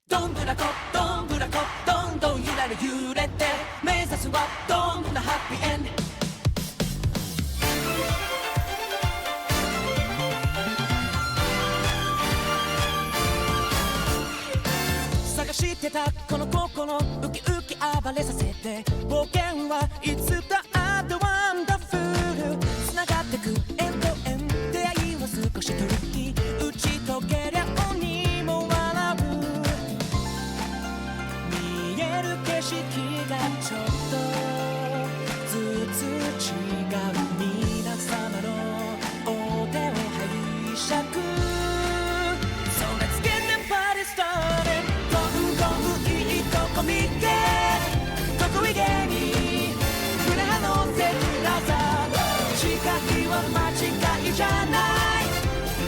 どんぶらこどんぶらこどんどん揺られ揺れて目指すはどんなハッピーエンド探してたこの心ウキウキ暴れさせて冒険はいつだってワンダフル繋がってくエンドエン出会いは少しトリッキー打ち解けりゃ鬼も笑う見える景色がちょっとずつ違う皆様のお手を拝借So let's get the party started どんどんいいとこ見て得意げに胸張ろうぜブラザー近いは間違いじゃない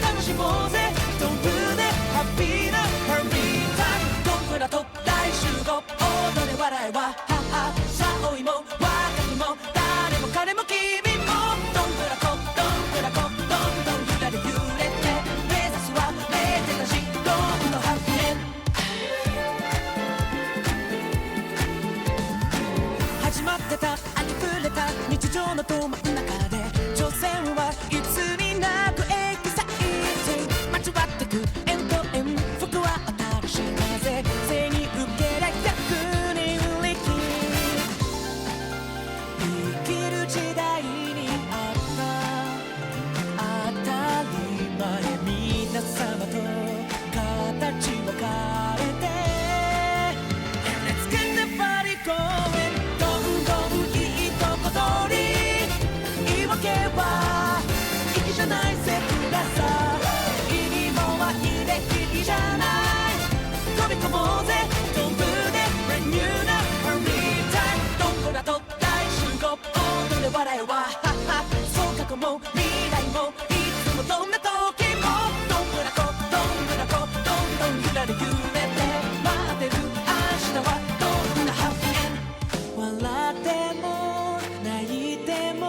楽しもうぜドンブでハッピーなパーティータイムドンブラと大集合踊れ笑えはははさあ老いも若きも誰も彼も君もドンブラコドンブラコどんどん揺られ揺れて目指すはめでたしどんどんハッピーエンド始まってたありふれた日常のど真ん中で挑戦はいつになくエキサイティング交わってくエンドエン服は新しい風背に受けりゃ逆に売り切生きる時代にあった当たり前皆様と形を変えて And let's get the party going どんどんいいとこ取り言い訳は粋じゃないぜブラザー意味もはいでいいじゃない飛び込もうぜドンブで Brand new なパーティータイムドンブラと大集合踊れ笑えはははそう過去も未来もいつもどんな時もドンブラコドンブラコどんどん揺られ揺れて待ってる明日はどんなハッピーエンド笑っても泣いても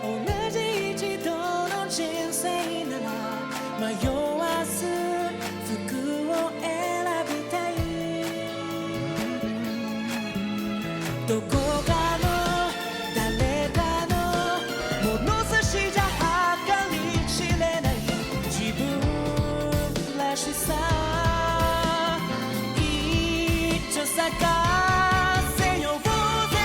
同じ一度の人生なら迷わず服を選びたいどこかの誰かの物差しじゃ計り知れない自分らしさ一応探せようぜ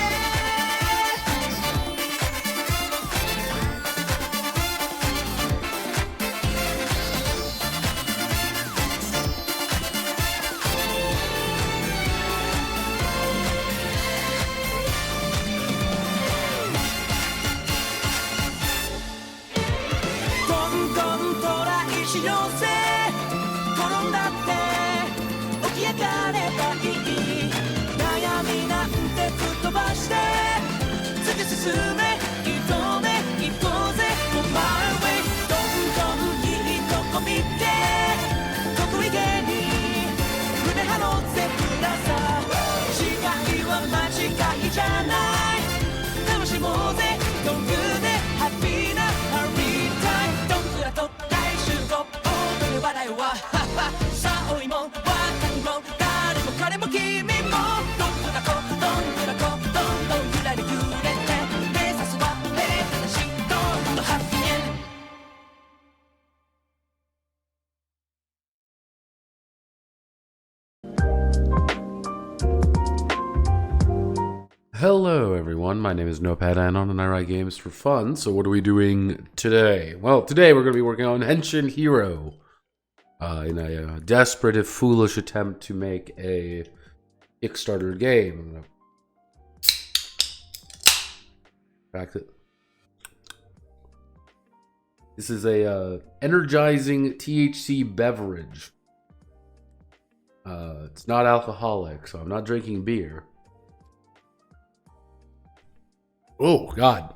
どんどんトライしようぜ転んだって起き上がればいい悩みなんて吹っ飛ばして突き進め挑め行こうぜ On my way どんどんいいとこ見て得意げに胸張ろうぜブラザー違いは間違いじゃない楽しもうぜドングでハッピーなハッピータイムドンブラと大集合踊れ笑えはははさあ老いも若きも誰も彼も君もドンブラコドンブラコどんどん揺られ揺れて目指すはめでたしどんどんハッピーエンドHello everyone, my name is Notepad Anon and I write games for fun. So what are we doing today? Well, today we're going to be working on Henshin Hero. In a desperate and foolish attempt to make a Kickstarter game. This is a energizing THC beverage. It's not alcoholic, so I'm not drinking beer. Oh, God.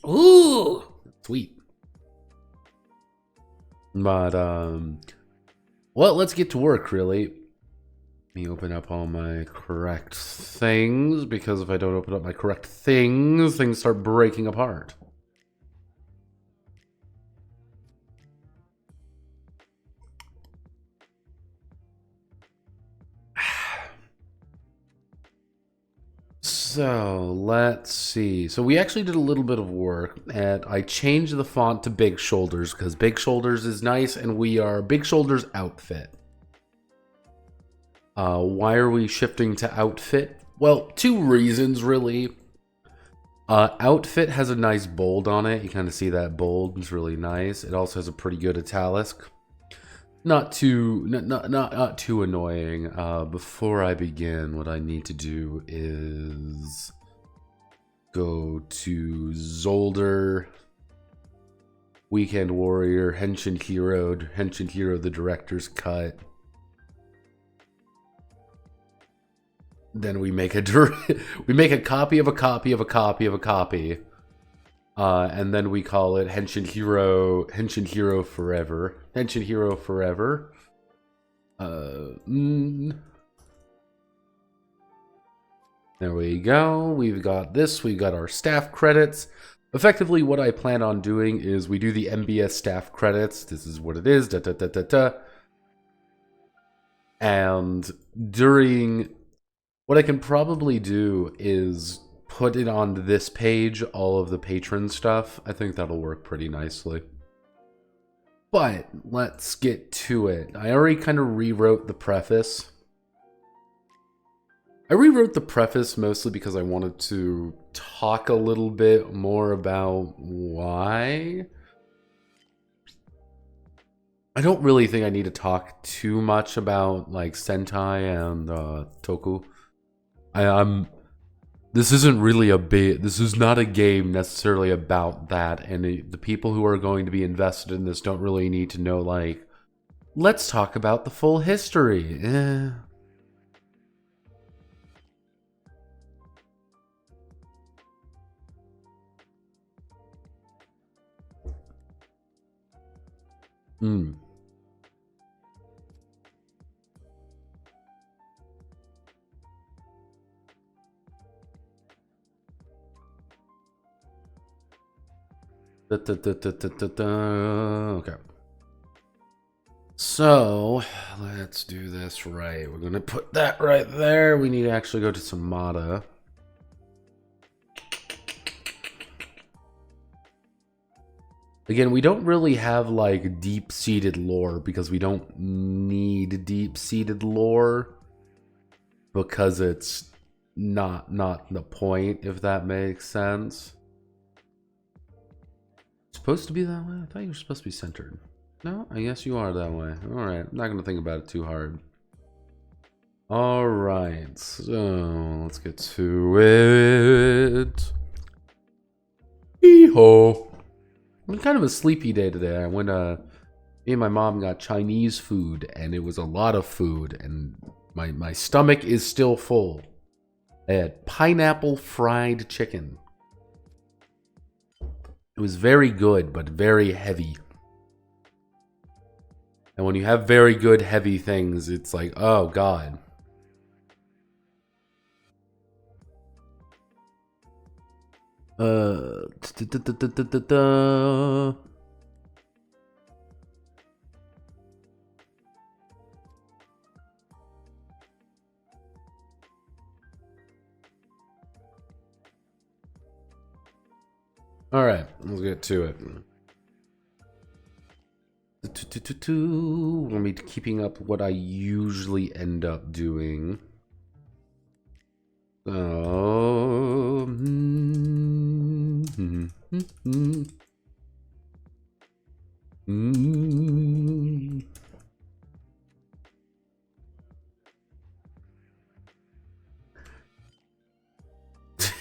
Ooh, sweet. But, well, let's get to work, really. Let me open up all my correct things, because if I don't open up my correct things, things start breaking apart. So let's see. So we actually did a little bit of work, and I changed the font to Big Shoulders because Big Shoulders is nice, and we are Big Shoulders outfit. Why are we shifting to outfit? Well, two reasons really. Outfit has a nice bold on it. You kind of see that bold. It's really nice. It also has a pretty good italic. Not too annoying. Before I begin, what I need to do is go to Zolder, Weekend Warrior, Henshin Hero, the director's cut. Then we make a copy of a copy of a copy of a copy, and then we call it Henshin Hero Forever. Henshin Hero Forever. There we go. We've got this. We've got our staff credits. Effectively, what I plan on doing is we do the MBS staff credits. This is what it is. Da, da, da, da, da. And during... What I can probably do is put it on this page, all of the patron stuff. I think that'll work pretty nicely. But let's get to it. I already kind of rewrote the preface. I rewrote the preface mostly because I wanted to talk a little bit more about why. I don't really think I need to talk too much about like Sentai and Toku. This isn't really this is not a game necessarily about that, and the people who are going to be invested in this don't really need to know, like, let's talk about the full history. Okay. So, let's do this right. We're going to put that right there. We need to actually go to Samada. Again, we don't really have, like, deep-seated lore because we don't need deep-seated lore because it's not the point, if that makes sense. Supposed to be that way? I thought you were supposed to be centered. No, I guess you are that way. Alright, I'm not going to think about it too hard. Alright, so let's get to it. Hee-ho. It's kind of a sleepy day today. I went, me and my mom got Chinese food, and it was a lot of food, and my stomach is still full. I had pineapple fried chicken. It was very good, but very heavy. And when you have very good, heavy things, it's like, oh, God. Alright, let's get to it. Let me keeping up what I usually end up doing. So,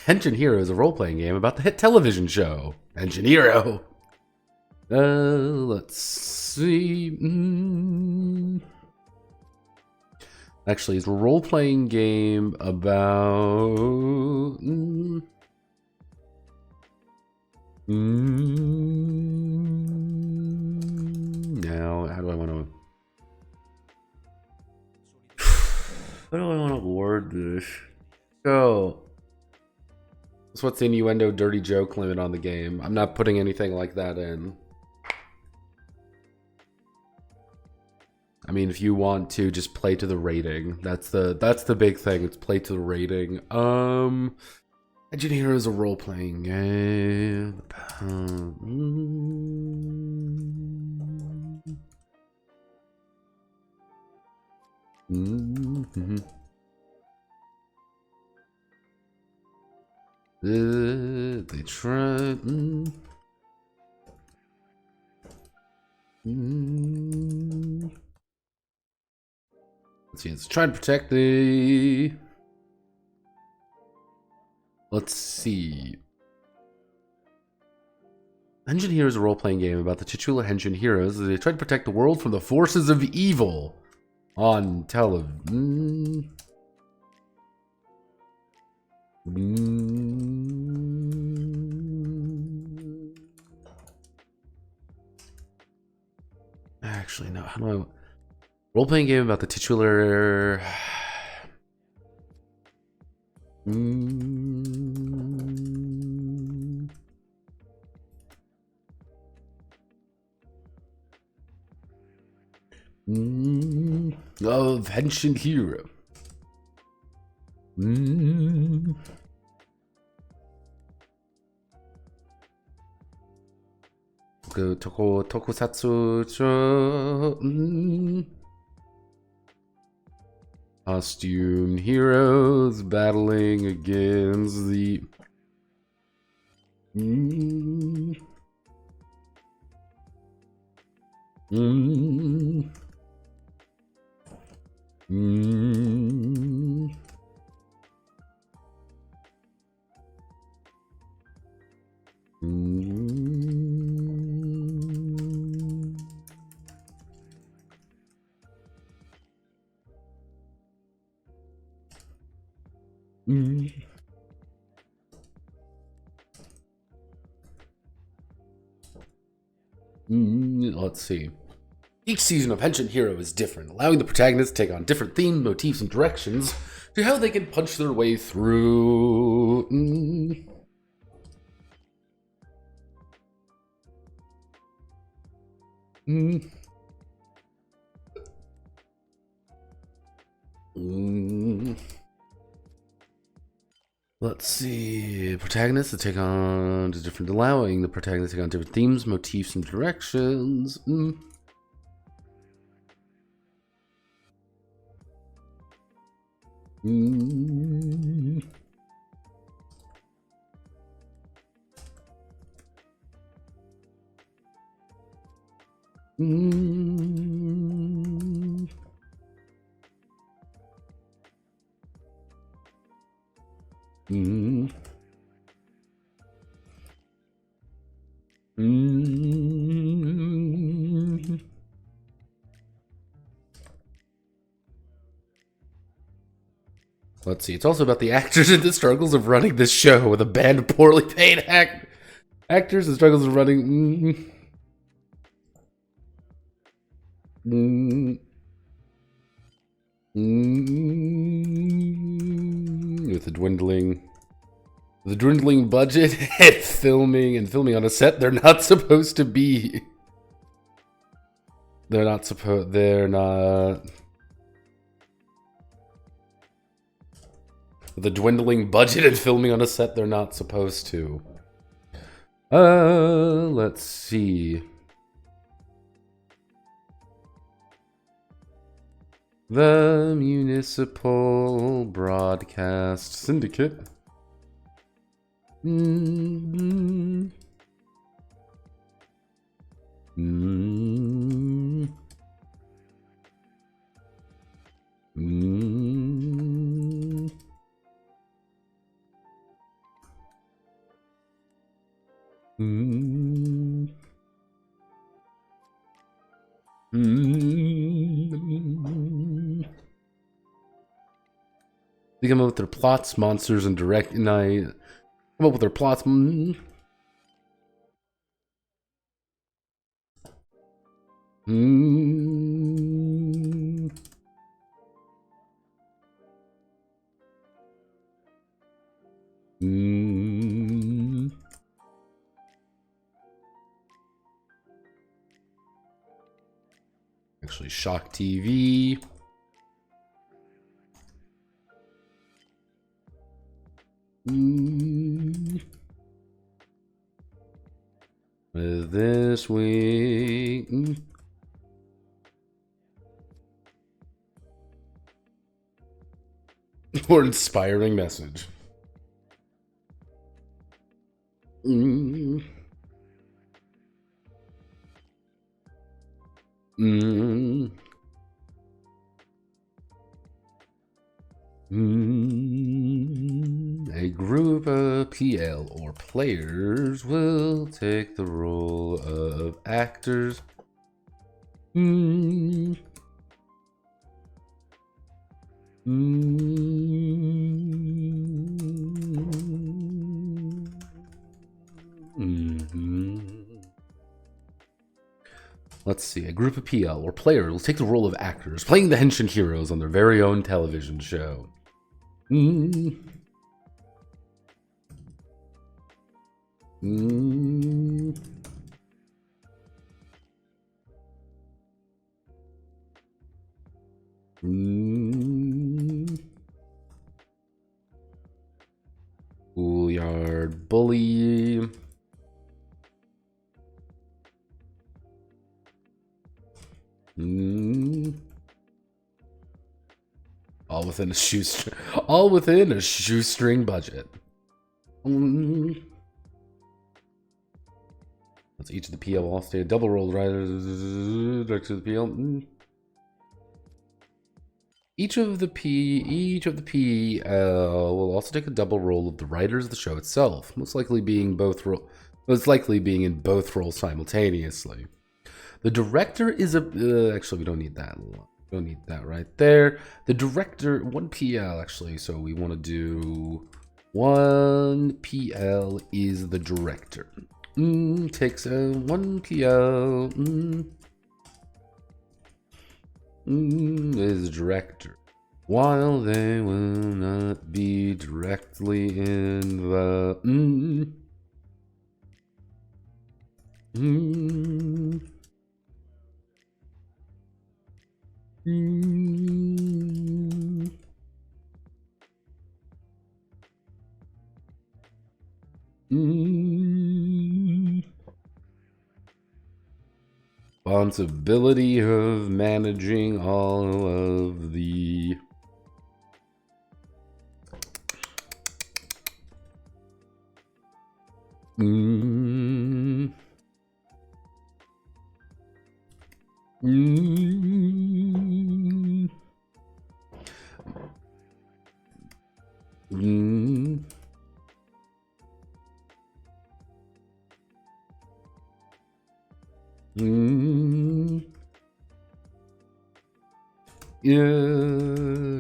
Henshin Hero is a role-playing game about the hit television show Henshin Hero. Let's see. Actually, it's a role-playing game about... Now, how do I want to... How do I want to word this? So... That's what's the innuendo dirty joke limit on the game. I'm not putting anything like that in. I mean, if you want to just play to the rating, that's the big thing. It's play to the rating. Henshin Hero is a role-playing game. They try. Let's see. Let's try and protect the. Let's see. Henshin Hero is a role-playing game about the titular Henshin heroes as they try to protect the world from the forces of evil on television. Actually, no. How do I... Role-playing game about the titular... of Henshin Hero. Tokusatsu. Costume heroes battling against the. Let's see. Each season of Henshin Hero is different, allowing the protagonists to take on different themes, motifs, and directions to how they can punch their way through. Let's see. Protagonists to take on different, allowing the protagonists to take on different themes, motifs, and directions. Let's see. It's also about the actors and the struggles of running this show with a band of poorly paid actors and struggles of running. With the dwindling budget and filming on a set they're not supposed to be. They're not. With a dwindling budget and filming on a set they're not supposed to. Let's see. The Municipal Broadcast Syndicate. They come up with their plots, monsters, and I come up with their plots. Actually, Shock TV. With this week. Or inspiring message. A group of PL or players will take the role of actors. Let's see. A group of PL or players will take the role of actors, playing the Henshin heroes on their very own television show. Schoolyard bully. All within a shoestring budget. Let's each of the PL all stay double rolled riders next to the PL. Each of the PL will also take a double roll of the writers of the show itself, most likely being in both roles simultaneously. The director is actually we don't need that. We don't need that right there. The director, 1 PL actually, so we want to do 1 PL is the director. Takes 1 PL. Is director. While they will not be directly involved. Responsibility of managing all of the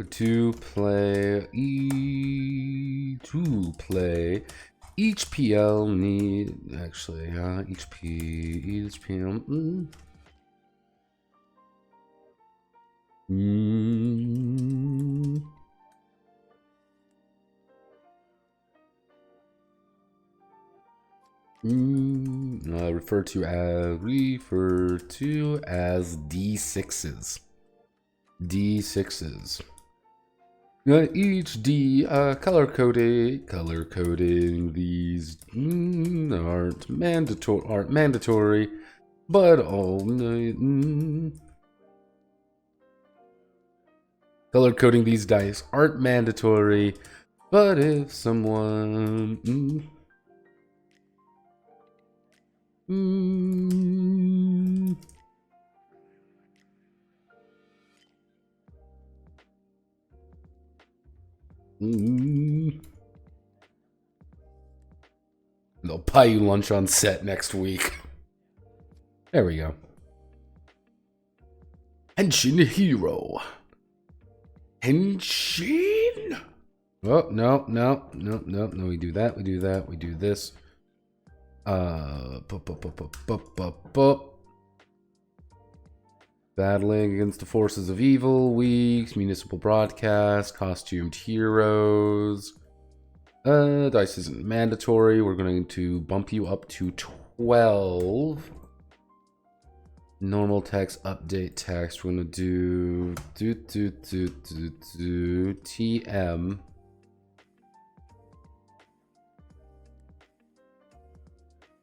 to play each PL need actually each PL refer to as D6s. D6s. Each D color coding these aren't mandatory, but color coding these dice aren't mandatory, but if someone they'll buy you lunch on set next week. There we go. Henshin hero. Henshin? Oh, no. We do that. We do this. Battling against the forces of evil, weeks, municipal broadcast, costumed heroes. Dice isn't mandatory. We're going to bump you up to 12. Normal text, update text. We're gonna do TM.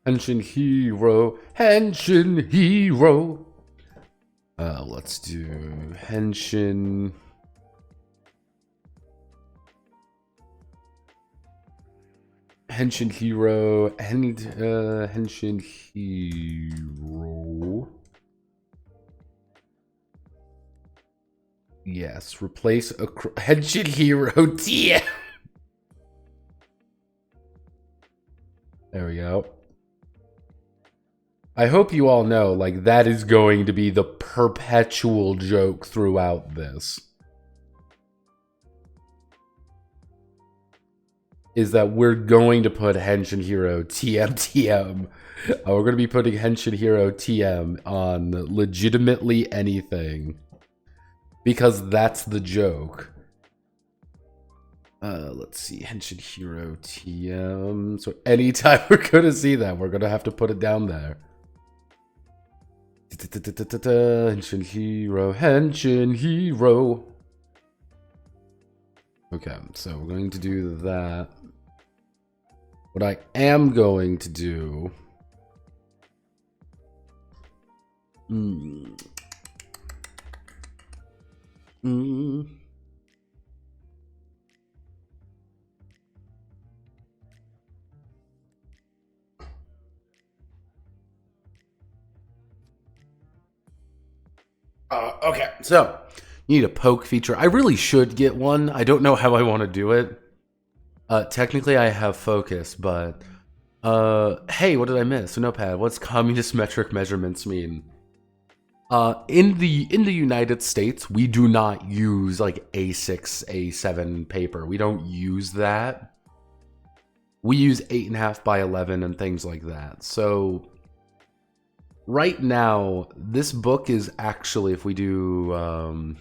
Henshin hero, Henshin hero. Let's do Henshin. Henshin hero and Henshin hero. Yes, replace a Henshin hero TM. There we go. I hope you all know, like, that is going to be the perpetual joke throughout this. Is that we're going to put Henshin Hero TM. We're going to be putting Henshin Hero TM on legitimately anything. Because that's the joke. Let's see, Henshin Hero TM. So anytime we're going to see that, we're going to have to put it down there. Henshin Hero. Okay, so we're going to do that. What I am going to do... Okay, so you need a poke feature. I really should get one. I don't know how I want to do it. Technically, I have focus, but hey, what did I miss? Notepad. What's communist metric measurements mean? In the United States, we do not use like A6, A7 paper. We don't use that. We use 8.5 by 11 and things like that. So right now, this book is actually, if we do,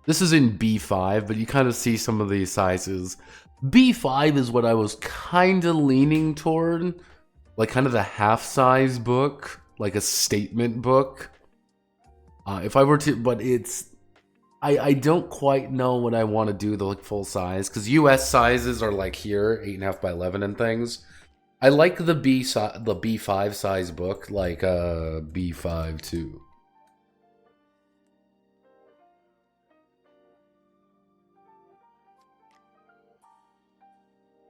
this is in B5, but you kind of see some of these sizes. B5 is what I was kind of leaning toward, like kind of the half-size book, like a statement book. If I were to, but it's, I don't quite know what I want to do the like full size, because US sizes are like here, 8.5 by 11 and things. I like the B5 size book, like B5 too.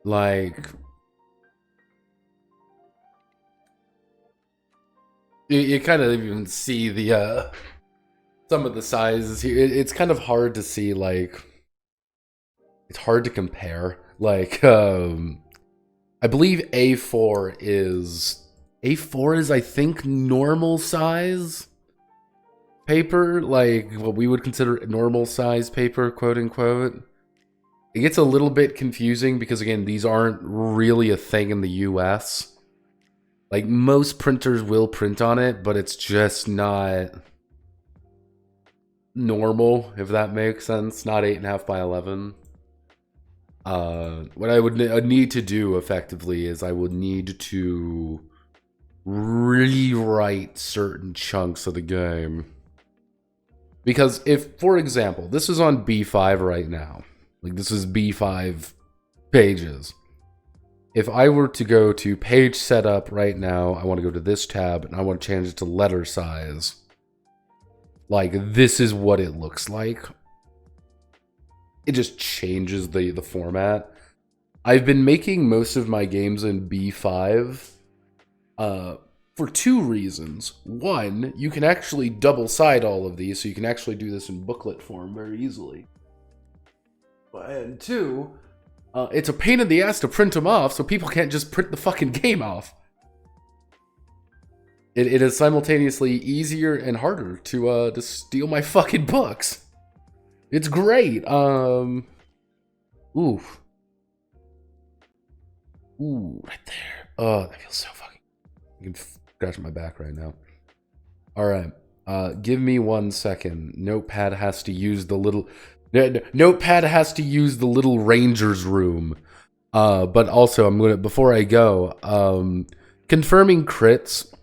Like, you kind of even see the some of the sizes here. It's kind of hard to see, like, it's hard to compare. Like, I believe A4 is I think normal size paper, like what we would consider normal size paper, quote unquote. It gets a little bit confusing because, again, these aren't really a thing in the US. Like, most printers will print on it, but it's just not normal, if that makes sense. Not 8.5 by 11. What I would need to do, effectively, is I would need to rewrite certain chunks of the game. Because if, for example, this is on B5 right now. Like, this is B5 pages. If I were to go to page setup right now, I want to go to this tab, and I want to change it to letter size. Like, this is what it looks like. It just changes the format. I've been making most of my games in B5 for two reasons. One, you can actually double-side all of these, so you can actually do this in booklet form very easily. And two, it's a pain in the ass to print them off, so people can't just print the fucking game off. It is simultaneously easier and harder to steal my fucking books. It's great. Ooh, right there. Oh, that feels so fucking. I can scratch my back right now. All right. Give me 1 second. Notepad has to use the little. Notepad has to use the little ranger's room. But also, I'm gonna, before I go, confirming crits.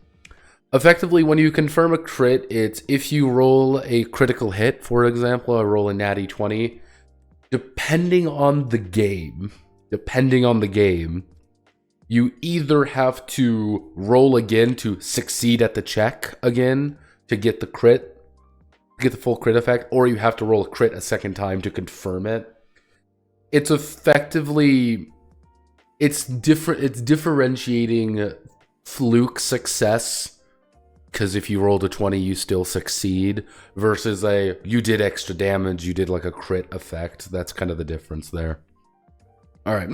Effectively, when you confirm a crit, it's if you roll a critical hit, for example, I roll a natty 20, depending on the game, you either have to roll again to succeed at the check again to get the crit, get the full crit effect, or you have to roll a crit a second time to confirm it. It's effectively, it's differentiating fluke success, because if you rolled a 20, you still succeed, versus you did extra damage, you did like a crit effect. That's kind of the difference there. All right.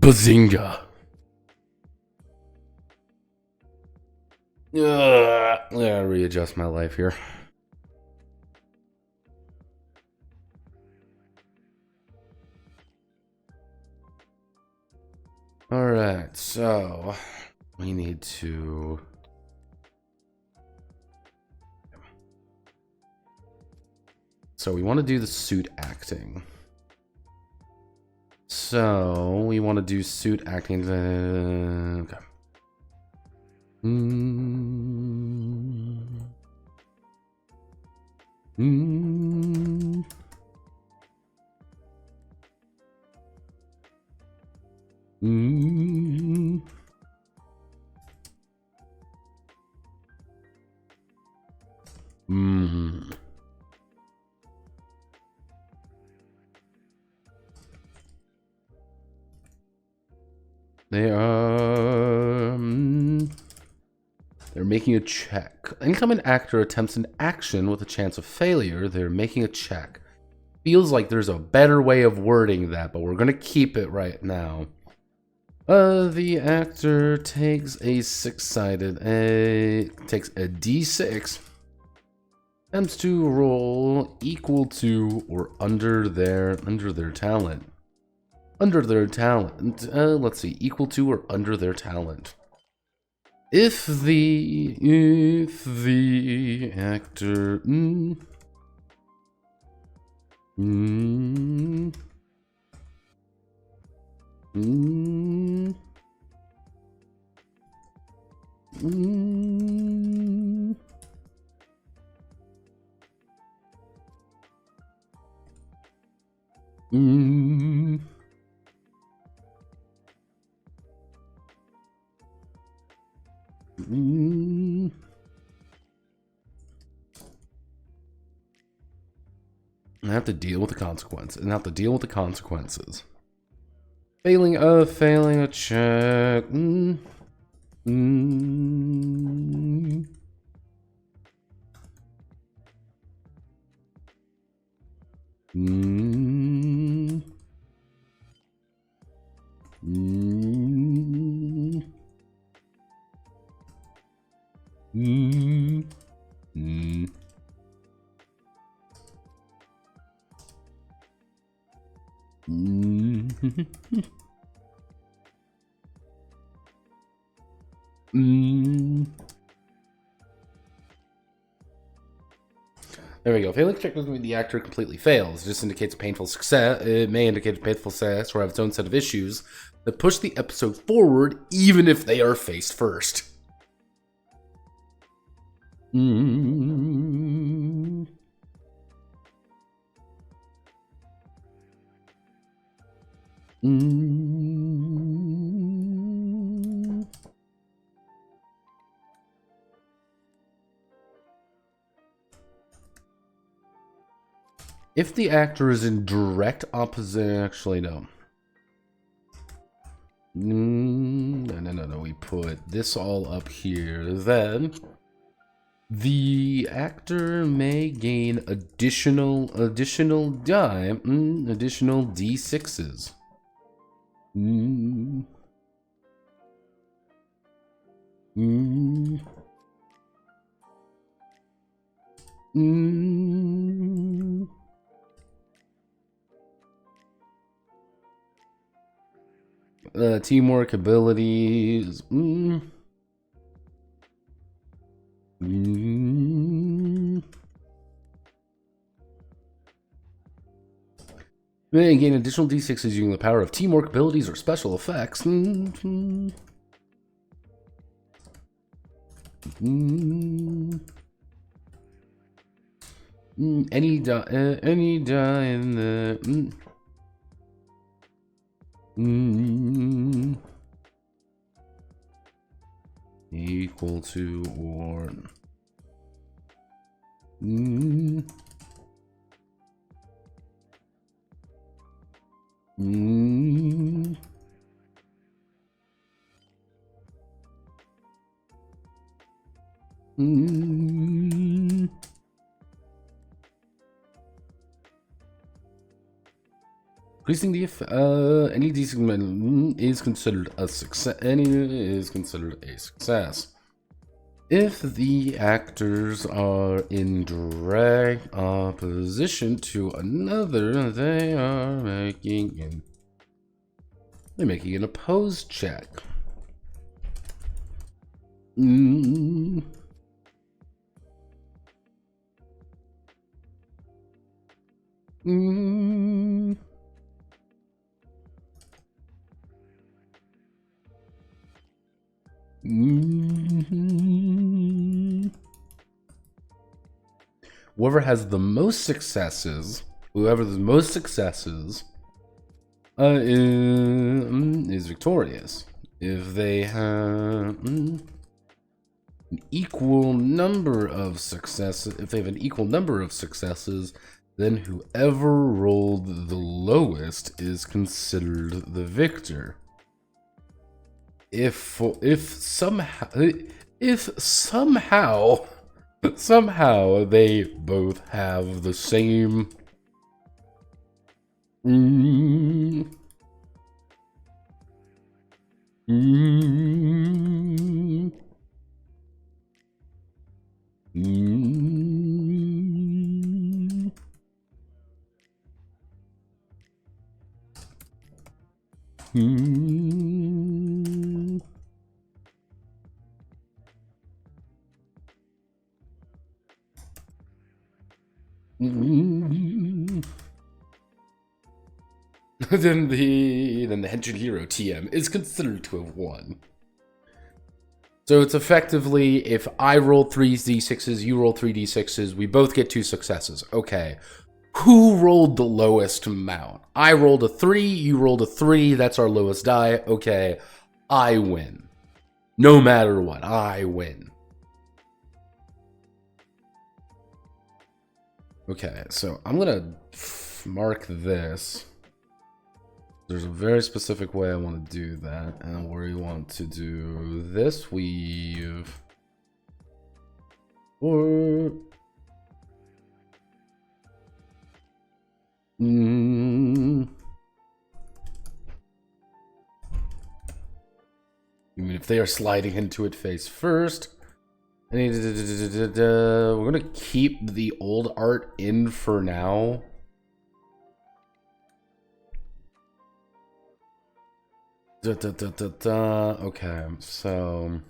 Bazinga. Yeah, readjust my life here. Alright, so we need to... So we want to do the suit acting. So we want to do suit acting. Okay. They're making a check. Anytime an actor attempts an action with a chance of failure, they're making a check. Feels like there's a better way of wording that, but we're gonna keep it right now. The actor takes a takes a d6, attempts to roll equal to or under their talent. Under their talent. Let's see, equal to or under their talent. If the actor I have to deal with the consequences. And have to deal with the consequences. Failing a check. Mm. Mm. Mm. Mm. Mm. Mm. Mm. Mm. There we go. Failing check doesn't mean the actor completely fails. It just indicates a painful success. It may indicate a painful success or have its own set of issues that push the episode forward, even if they are faced first. Mm. Mm. If the actor is in direct opposite, actually no. No. We put this all up here. Then the actor may gain additional die, additional d6s. Mm. Mm. Mm. Teamwork abilities. Mm. Mm. May gain additional d6s using the power of teamwork abilities or special effects. Mm. Mm. Any die in the equal to or increasing the any decent is considered a success. Any is considered a success if the actors are in direct opposition to another. They're making an opposed check. Mm. Mm. Mm. Whoever has the most successes, is victorious. If they have an equal number of successes, then whoever rolled the lowest is considered the victor. If somehow they both have the same then the Henshin Hero TM is considered to have won. So it's effectively, if I roll 3d6s, you roll 3d6s, we both get 2 successes. Okay. Who rolled the lowest amount? I rolled a 3, you rolled a 3, that's our lowest die. Okay. I win. No matter what, I win. Okay, so I'm gonna mark this. There's a very specific way I want to do that, and where you want to do this weave. Or I mean, if they are sliding into it face first, we're gonna keep the old art in for now. Okay, so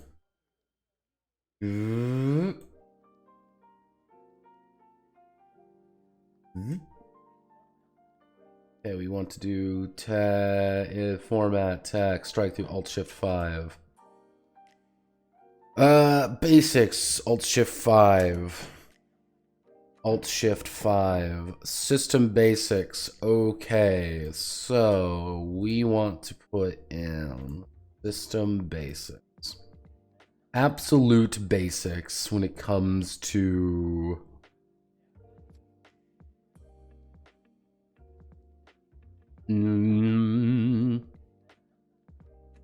okay, we want to do format text, strike through Alt Shift 5. Basics, Alt Shift 5. Alt Shift 5. System basics. Okay, so we want to put in system basics. Absolute basics when it comes to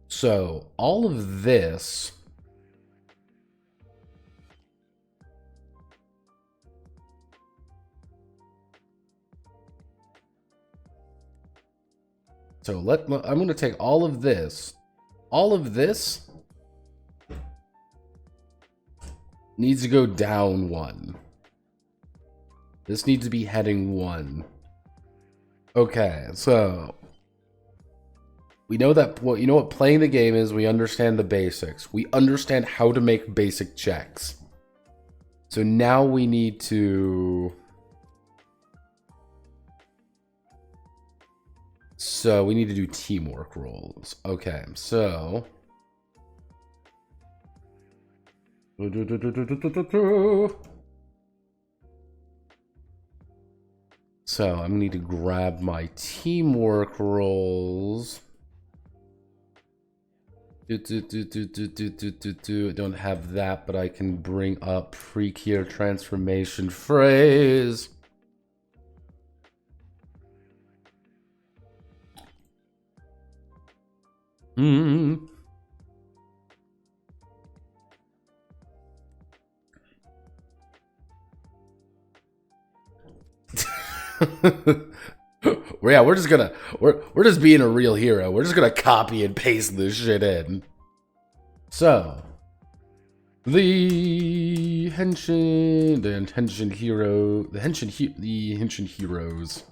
so all of this so I'm going to take all of this needs to go down 1. This needs to be heading 1. Okay, so we know that what playing the game is. We understand the basics. We understand how to make basic checks. So now we need to do teamwork rolls. Okay, so I need to grab my teamwork rolls. I don't have that, but I can bring up precure transformation phrase. Yeah, we're just being a real hero. We're just gonna copy and paste this shit in. So the Henshin heroes.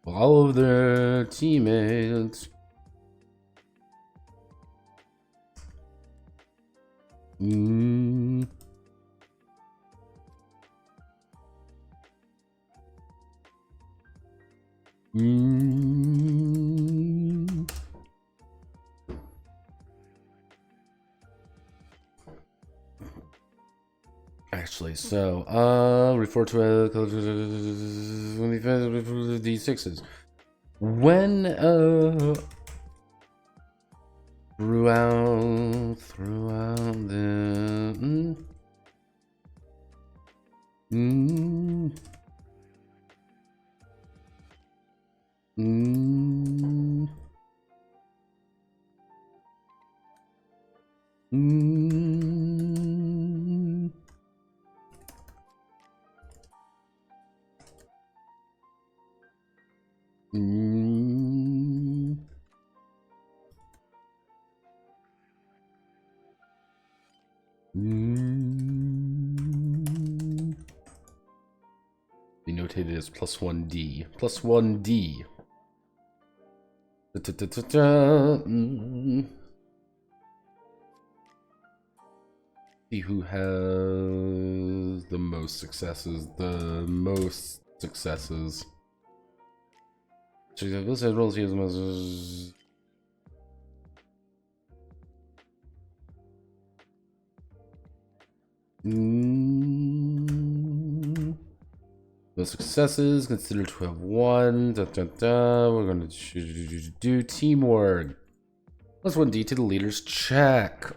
All of their teammates. Actually, so refer to D6s. When throughout the be notated as +1D. +1D. See who has the most successes. The most successes. Most successes considered to have won. We're going to do teamwork. Plus 1D to the leader's check.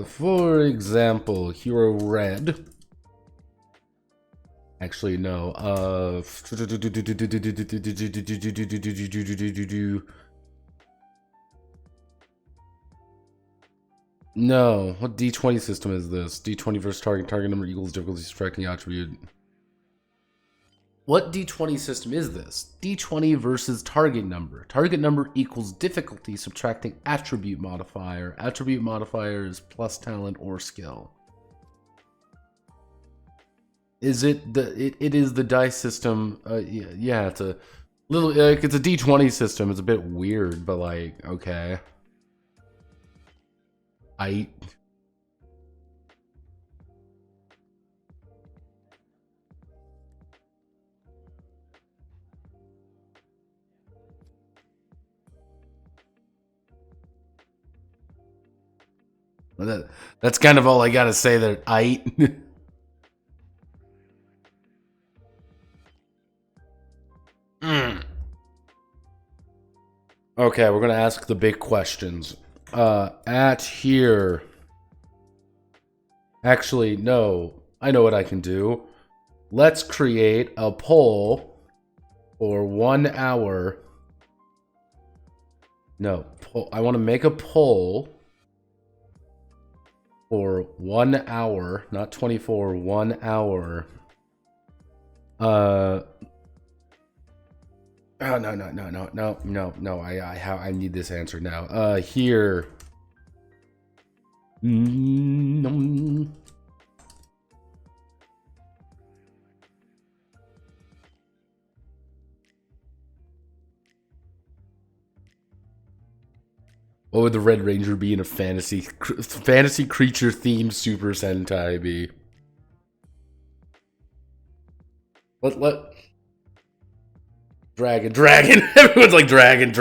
For example, Hero Red. Actually, no. No. What D20 system is this? D20 versus target number equals difficulty subtracting attribute. What D20 system is this? D20 versus target number. Target number equals difficulty subtracting attribute modifier. Attribute modifier is plus talent or skill. Is it the it is the dice system? Yeah, it's a little like it's a D20 system. It's a bit weird, but like okay. That's kind of all I gotta say there. Okay, we're gonna ask the big questions. At here. Actually, no. I know what I can do. Let's create a poll for 1 hour. No, I want to make a poll for 1 hour, not 24, 1 hour. Oh, no. I need this answer now. Here. What would the Red Ranger be in a fantasy creature themed Super Sentai be? What? Dragon. Everyone's like dragon.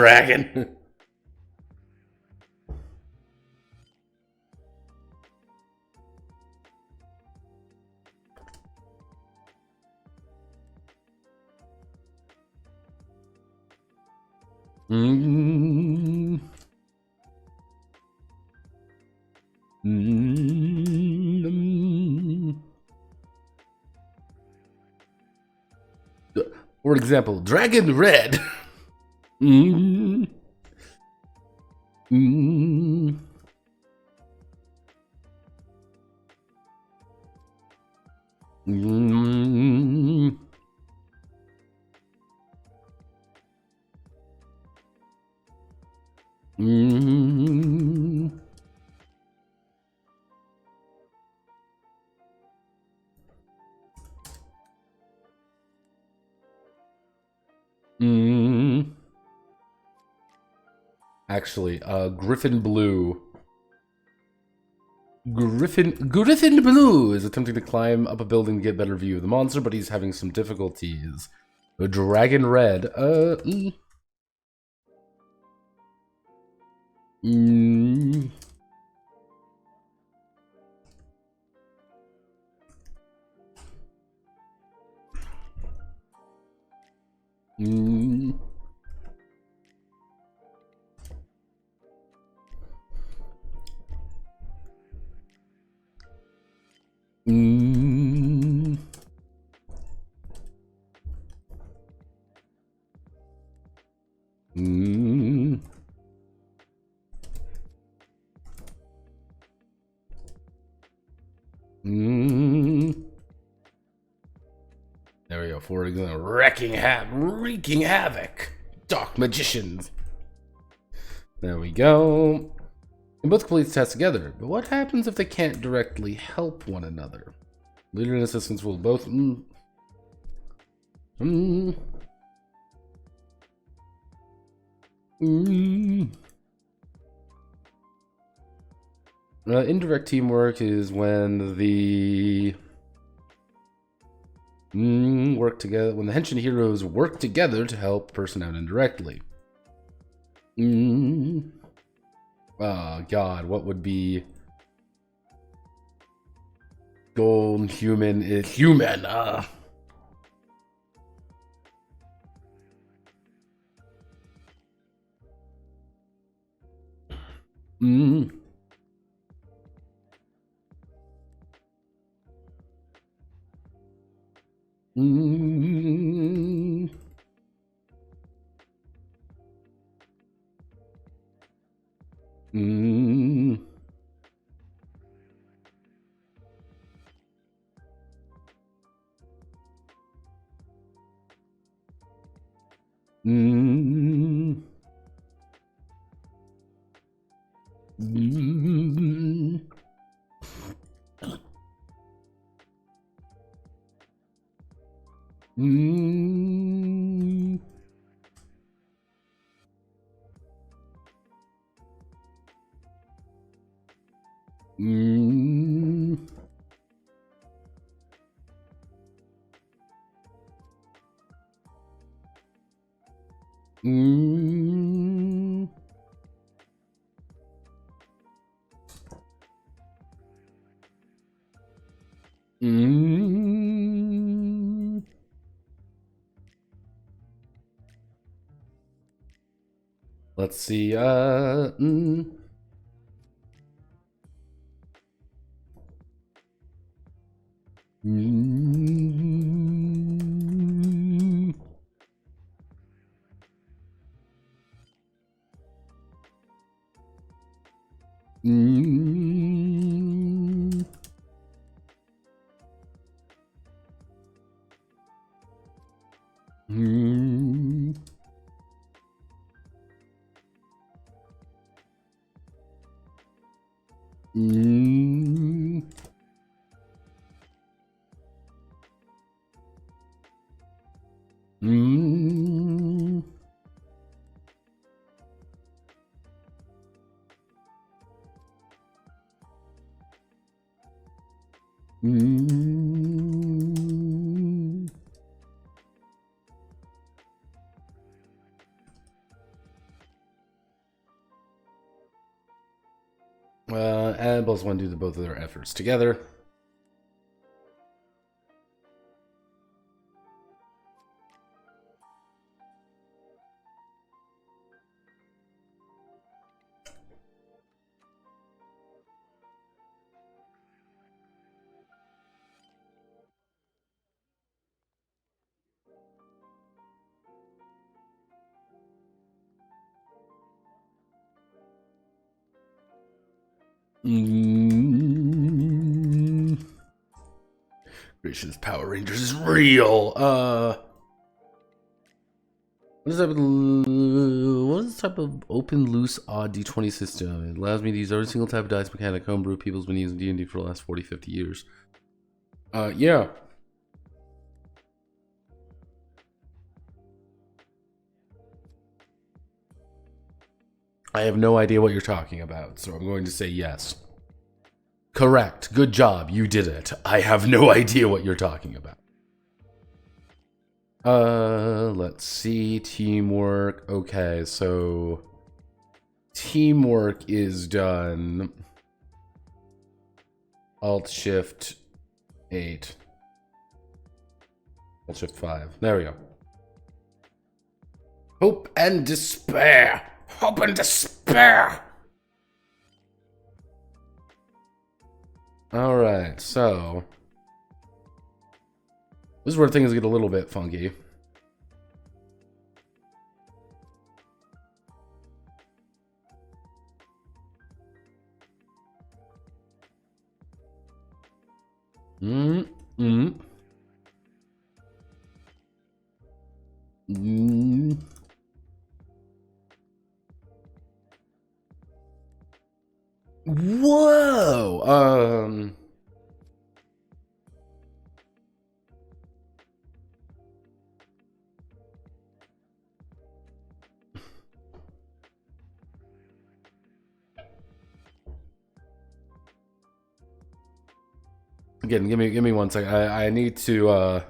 For example, Dragon Red. Actually, Griffin Blue. Griffin Blue is attempting to climb up a building to get a better view of the monster, but he's having some difficulties. Dragon Red. There we go. For example, wreaking havoc. Dark magicians. There we go. And both complete the test together. But what happens if they can't directly help one another? Leader and assistants will both. Mm. Mm. Indirect teamwork is when the work together. When the Henshin heroes work together to help a person out indirectly. Oh God, what would be gold human is human? Mm. Mm. Mm. Mm. Mm. Mm. Mm. Mm. Mm. Let's see. Mm. Mm. Mm. Mm. Mm. Mm. And both want to do both of their efforts together. Mm. Creation's Power Rangers is real. What is this type of open loose odd D20 system? It allows me to use every single type of dice mechanic homebrew people's been using D&D for the last 40, 50 years. Yeah. I have no idea what you're talking about, so I'm going to say yes. Correct. Good job. You did it. I have no idea what you're talking about. Let's see. Teamwork. Okay, so teamwork is done. Alt Shift 8. Alt Shift 5. There we go. Hope and despair. Hope and despair. Alright, so this is where things get a little bit funky. Mm. Whoa. Again, give me 1 second. I need to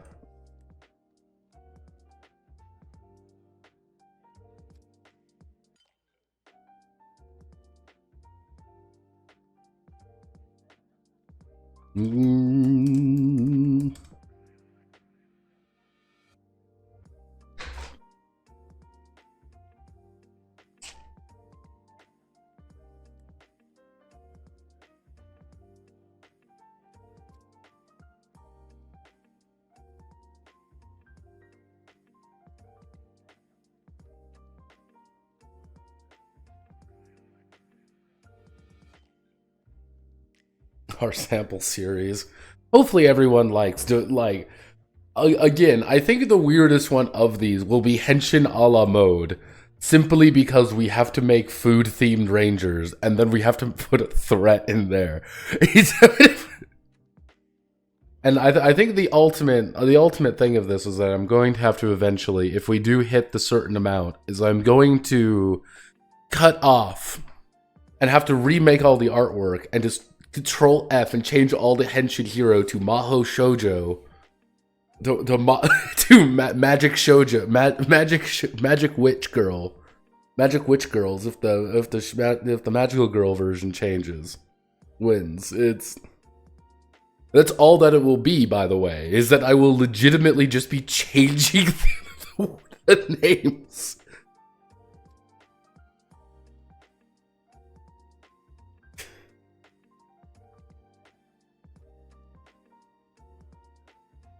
our sample series. Hopefully everyone likes again, I think the weirdest one of these will be Henshin a la mode. Simply because we have to make food themed rangers and then we have to put a threat in there. And I think the ultimate thing of this is that I'm going to have to eventually, if we do hit the certain amount, is I'm going to cut off and have to remake all the artwork and just Control F and change all the Henshin hero to Maho Shoujo, to Magic Shoujo, Magic Witch Girl, Magic Witch Girls. If the magical girl version changes, wins. That's all that it will be. By the way, is that I will legitimately just be changing the names.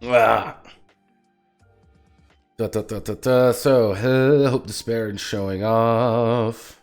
Ah. So, hope, despair, and showing off.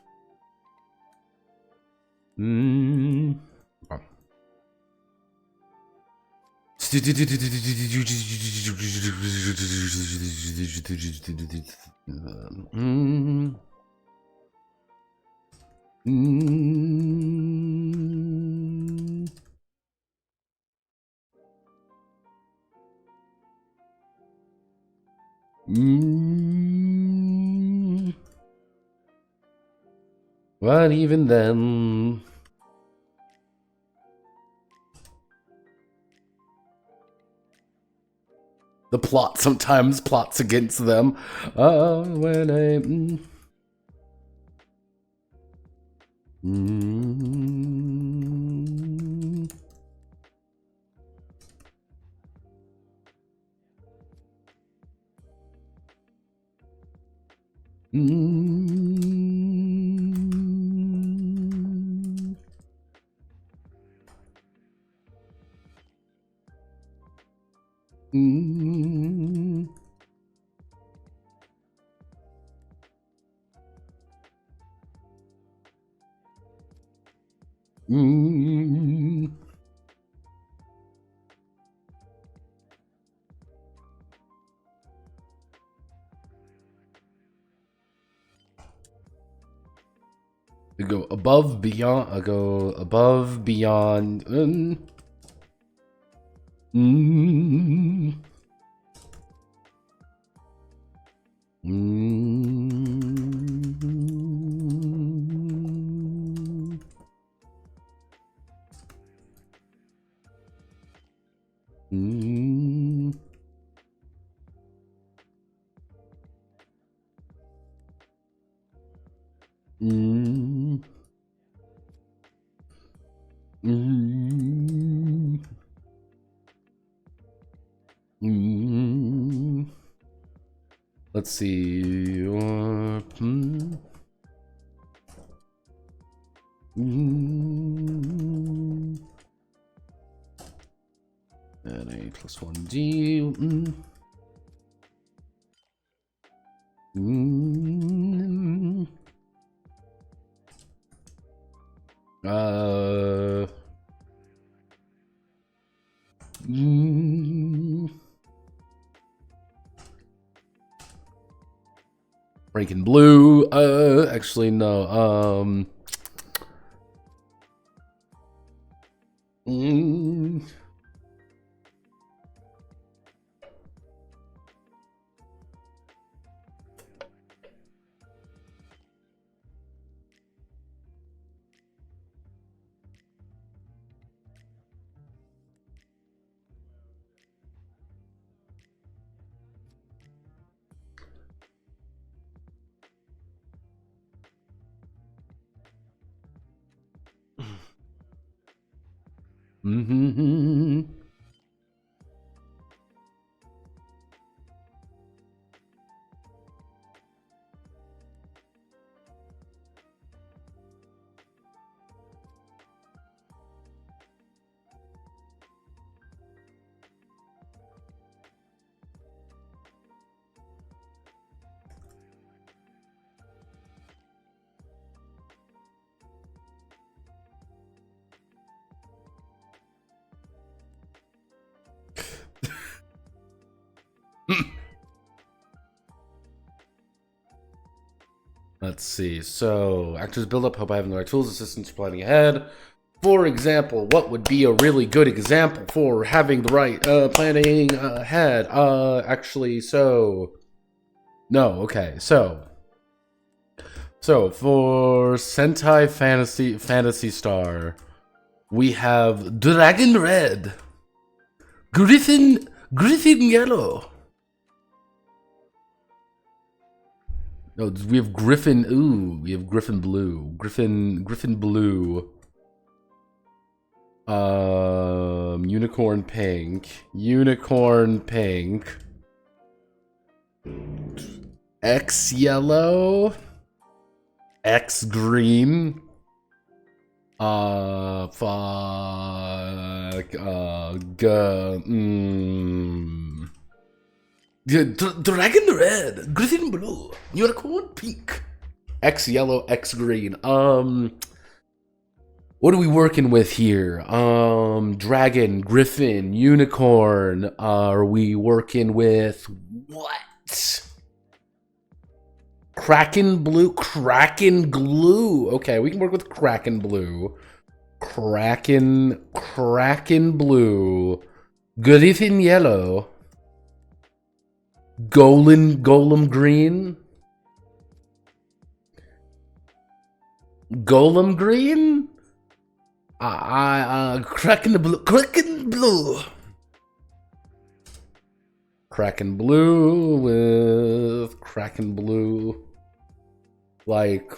But even then, the plot sometimes plots against them. When I go above beyond. I go above beyond. Let's see. And a +1D. Breaking blue. Actually, no. Mm-hmm. Let's see. So, actors build up. Hope I have the right tools. Assistants planning ahead. For example, what would be a really good example for having the right planning ahead? Actually, so no. Okay, so for Sentai Fantasy Star, we have Dragon Red, Griffin Yellow. No, we have Griffin. Ooh, we have Griffin Blue. Griffin Blue. Unicorn Pink. X Yellow. X Green. Fuck. Dragon Red, Griffin Blue, Unicorn Pink, X Yellow, X Green. What are we working with here? Dragon, Griffin, Unicorn. Are we working with what? Kraken Blue, Kraken Glue. Okay, we can work with Kraken Blue. Kraken Blue, Griffin Yellow. Golem Green? Golem Green? Kraken Blue. Kraken Blue. Kraken Blue with Kraken Blue. Like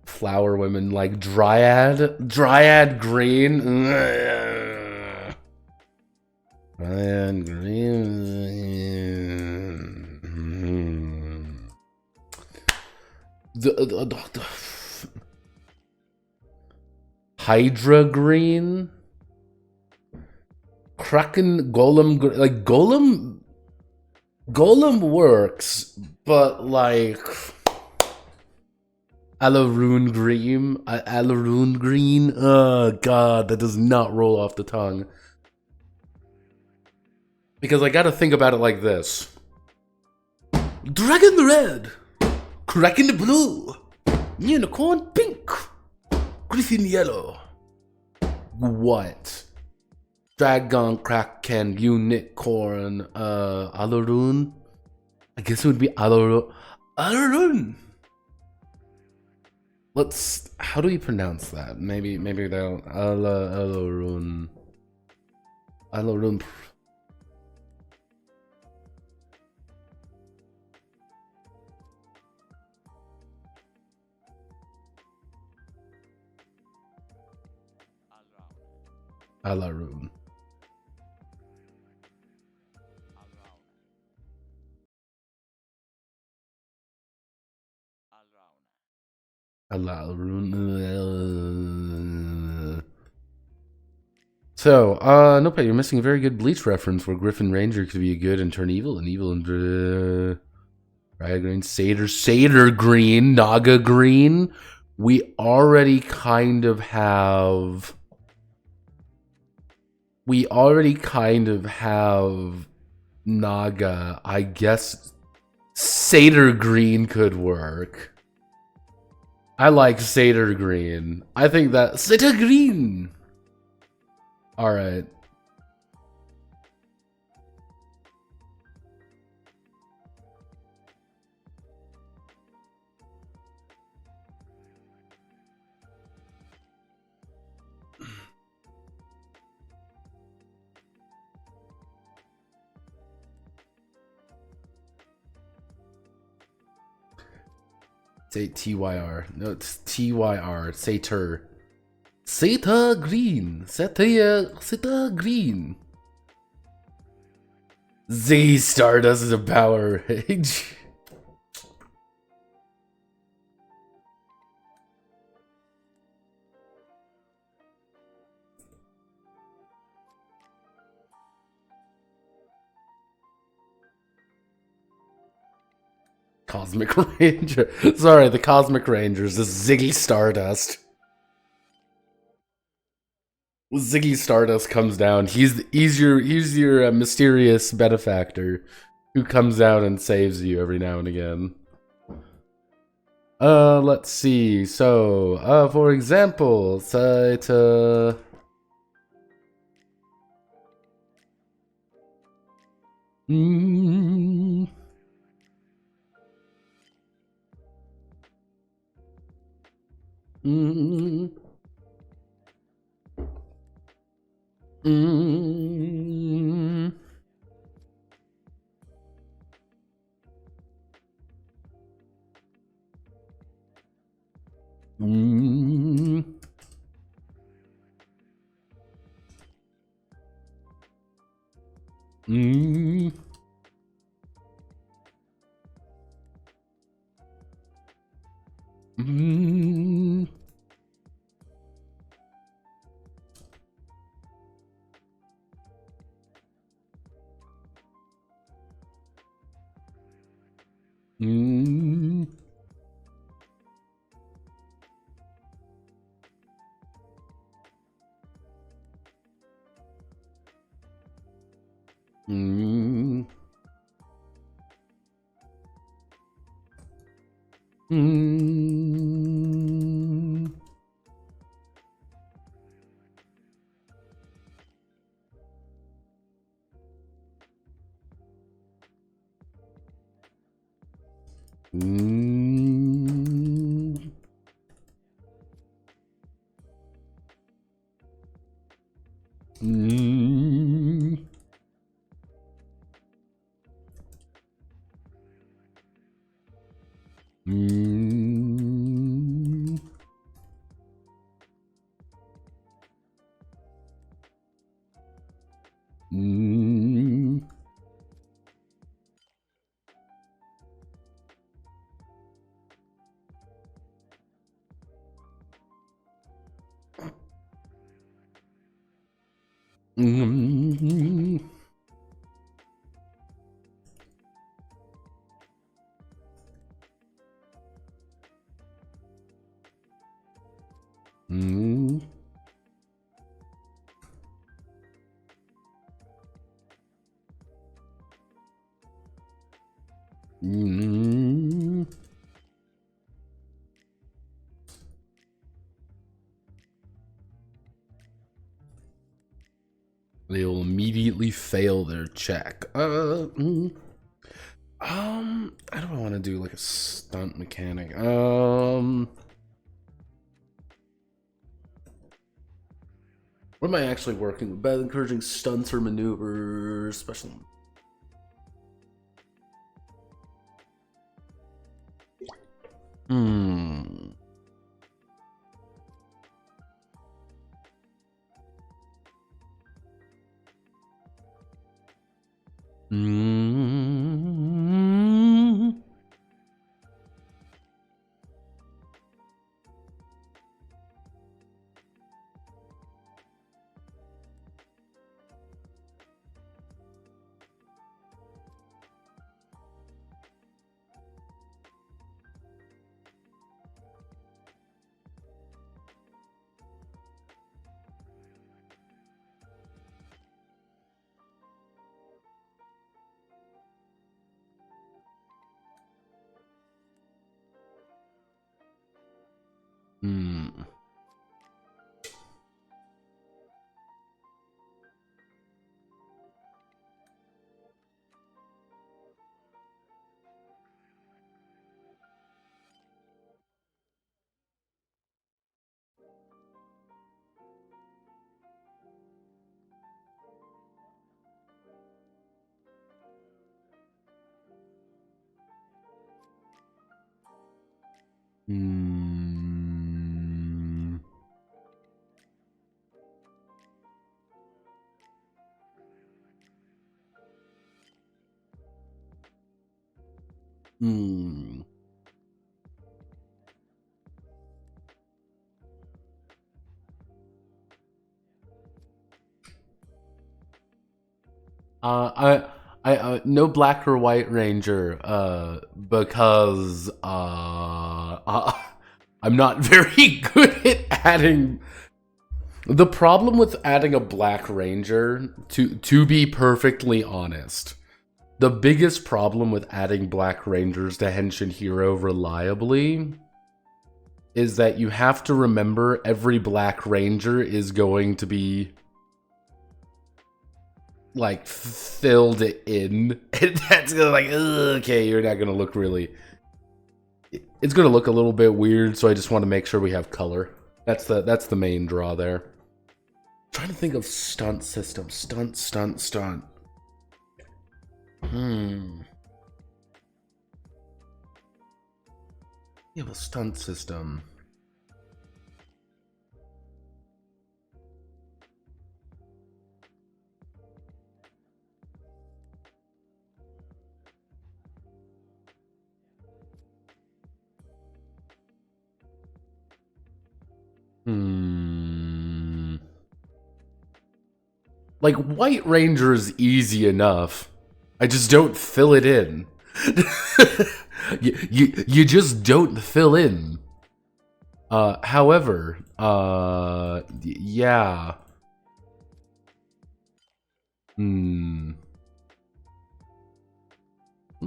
flower women, like Dryad Green. And green. The Hydra Green, Kraken Golem, like Golem works, but like Alaroon Green. Oh god, that does not roll off the tongue. Because I gotta think about it like this. Dragon Red, Kraken Blue, Unicorn Pink, Griffin Yellow. What? Dragon, Kraken, Unicorn, Alaroon? I guess it would be Alaroon. Let's, how do we pronounce that? Maybe they'll, Alaroon. Alaroon. So, nope, you're missing a very good Bleach reference where Griffin Ranger could be good and turn evil, and Riot Green, Satyr Green, Naga Green. We already kind of have Naga. I guess Satyr Green could work. I like Satyr Green. I think that Satyr Green. All right. Say TYR. No, it's TYR. Satyr. Zeta Green. Zeta Green. Z Stardust is a Power Rage. Cosmic Ranger. Sorry, the Cosmic Rangers. This is Ziggy Stardust. Ziggy Stardust comes down. He's your mysterious benefactor who comes down and saves you every now and again. Let's see. So, for example, Saita. Mm. Mm. Mm. Mm. Mm. Mm. Mm. Mm. Mm. Mm. Mm. Mm. Mm. Mm. Mm. Mm. They will immediately fail their check. I don't want to do like a stunt mechanic. What am I actually working with? By encouraging stunts or maneuvers, special. Hmm. Mm. Hmm. Hmm. Hmm. No black or white ranger, because I'm not very good at adding. The problem with adding a black ranger, to be perfectly honest, the biggest problem with adding black rangers to Henshin Hero reliably is that you have to remember every black ranger is going to be like filled in. And that's gonna like, ugh, okay, you're not gonna look really. It's gonna look a little bit weird, so I just want to make sure we have color. That's the main draw there. I'm trying to think of stunt system. Stunt. You have a stunt system. Like, White Ranger is easy enough. I just don't fill it in. you just don't fill in. However, yeah. What am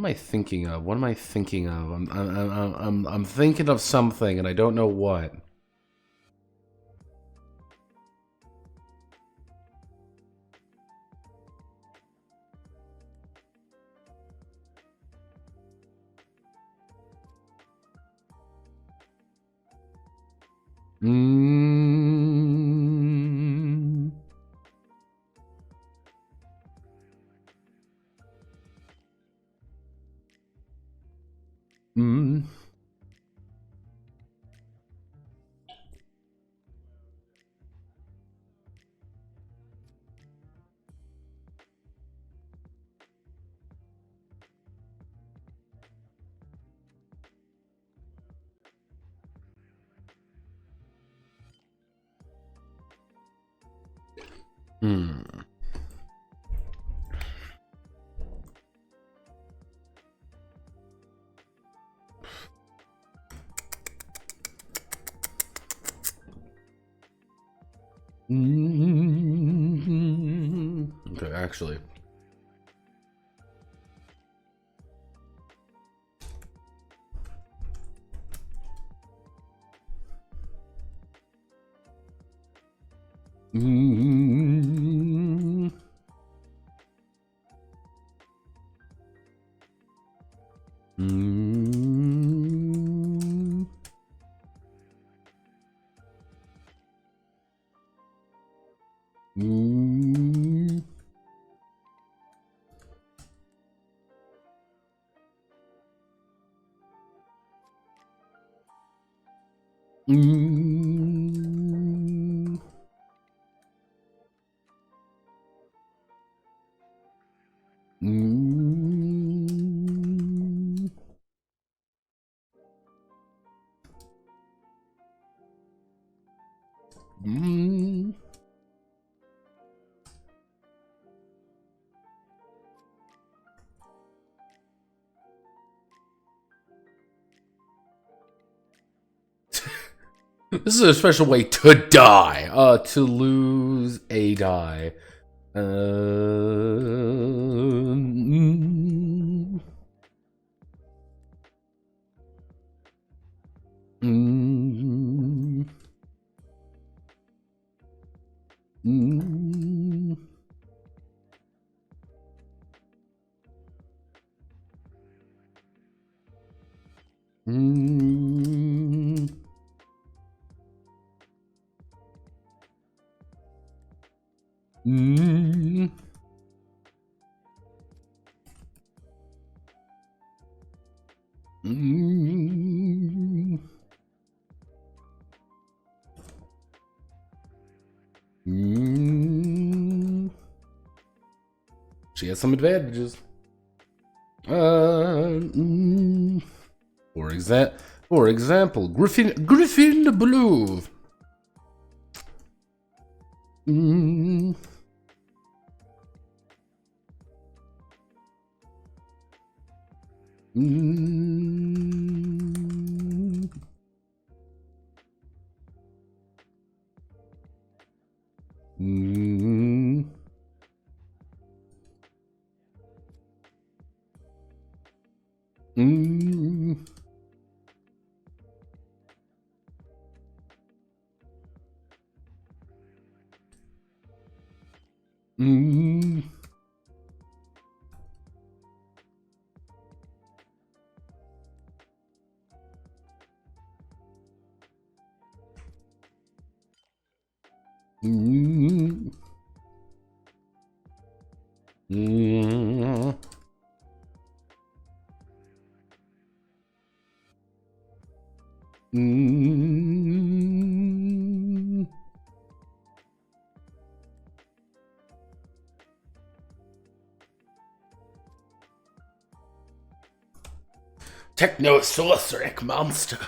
I thinking of? What am I thinking of? I'm thinking of something and I don't know what. Mm. Mm. Hmm. Okay, actually. Mm. Mm. Mm. Mm. Mm. Mm. This is a special way to die. To lose a die. Mm. Mm. Mm. Mm. Mm. Mm. Mm. She has some advantages. For example, Griffin Blue. Mm. Mm. Mm. Mm. Mm. Mm. Mm. Mm. Techno-sorceric monster.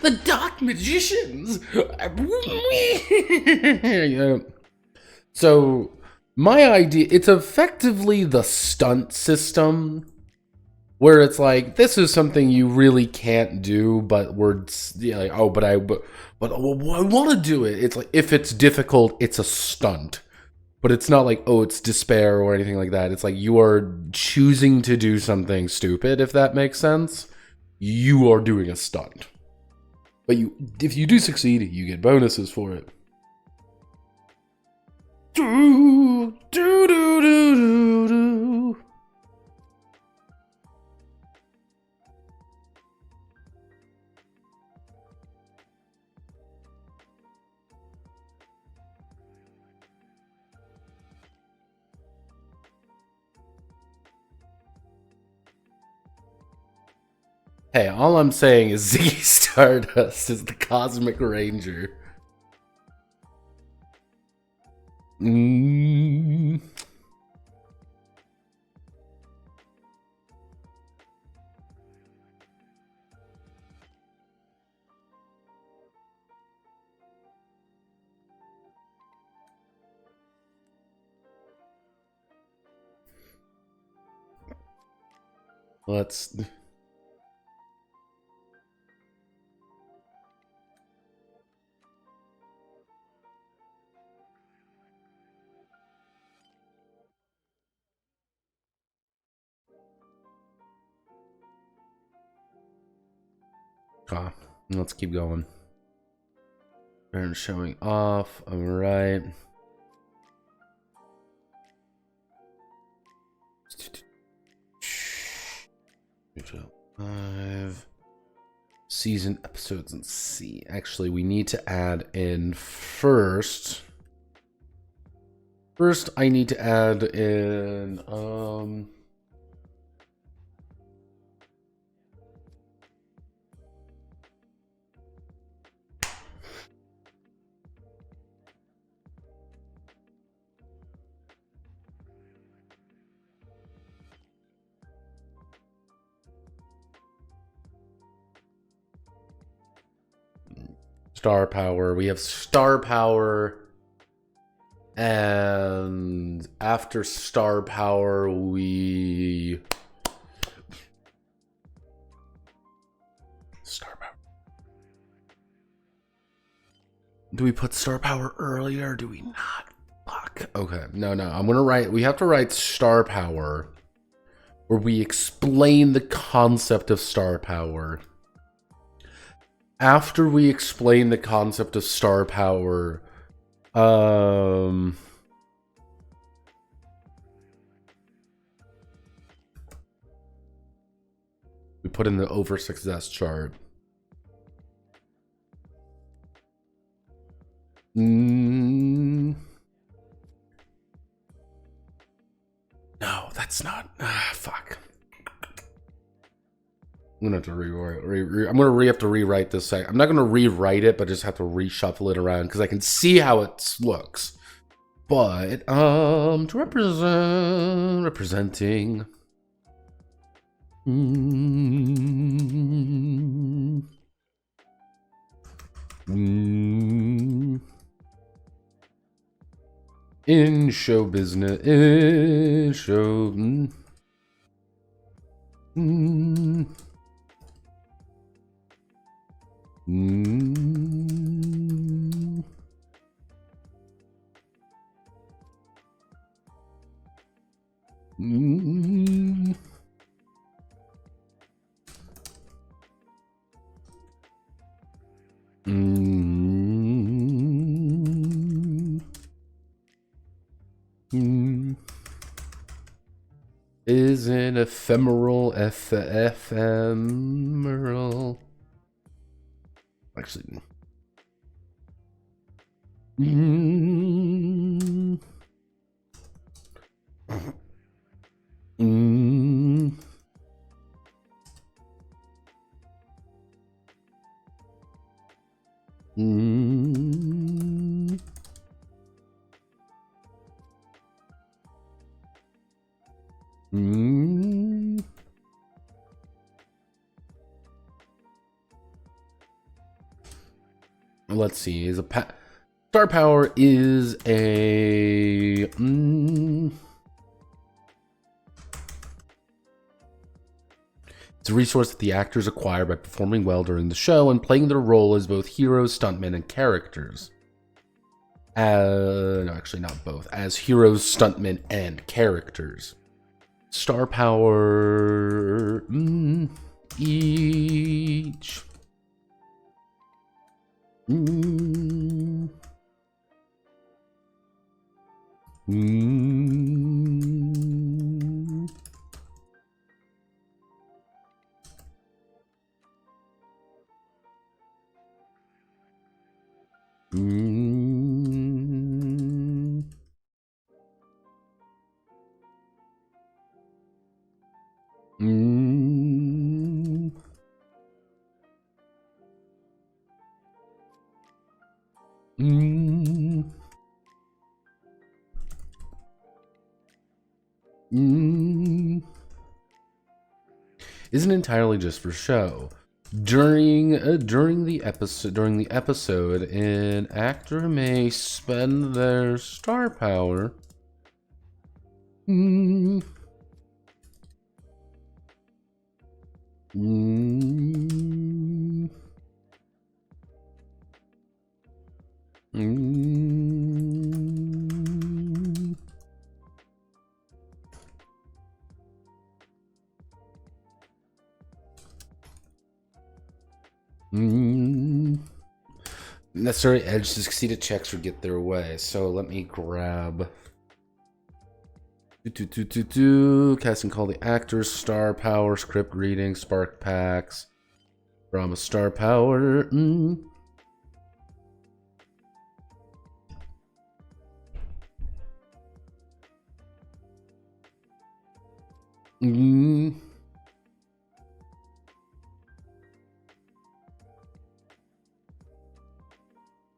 The Dark Magicians. Yeah. So, my idea, it's effectively the stunt system where it's like, this is something you really can't do, but we're like, oh, but I want to do it. It's like, if it's difficult, it's a stunt. But it's not like, oh, it's despair or anything like that. It's like you are choosing to do something stupid, if that makes sense. You are doing a stunt. But if you do succeed, you get bonuses for it. Do, do, do, do, do, do. Hey, all I'm saying is Ziggy Stardust is the Cosmic Ranger. Mm. Let's... let's keep going. Turn showing off. Alright. Five season episodes and see. Actually, we need to add in first. First, I need to add in star power. We have star power. And after star power, we... Star power. Do we put star power earlier or do we not? Fuck. Okay. No. I'm gonna write... We have to write star power, where we explain the concept of star power. After we explain the concept of star power... we put in the over success chart. No, that's not. Fuck. I'm gonna have to rewrite. I'm gonna have to rewrite this. I'm not gonna rewrite it, but just have to reshuffle it around because I can see how it looks. But to representing. Mm. Mm. In show business, in show. Mm. Mm. Mm. Mm. Mm. Is an ephemeral. Actually. Mm. Mm. Mm. Mm. Let's see. Is a star power is a. It's a resource that the actors acquire by performing well during the show and playing their role as both heroes, stuntmen, and characters. No, actually, not both. As heroes, stuntmen, and characters. Star power. Each. Mm. Mm. Mm. Mm. Mm. Mm. Isn't entirely just for show. During the episode, an actor may spend their star power. Mm. Mm. Mm. Mm. Necessary edge to succeed at checks or get their way. So let me grab. Casting call the actors, star power, script reading, spark packs, drama star power. Mm. Mm.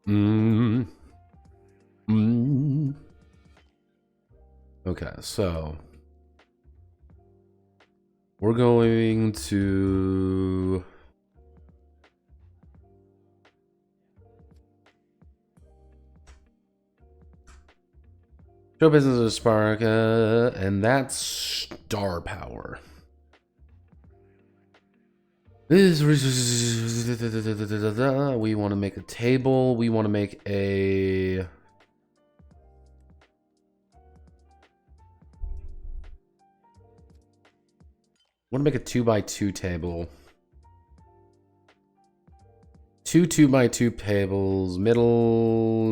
Mm. Mm. Okay, so we're going to show business of spark, and that's star power. This we want to make a table. We want to make a. Want to make a 2x2 table. Two 2x2 tables. Middle.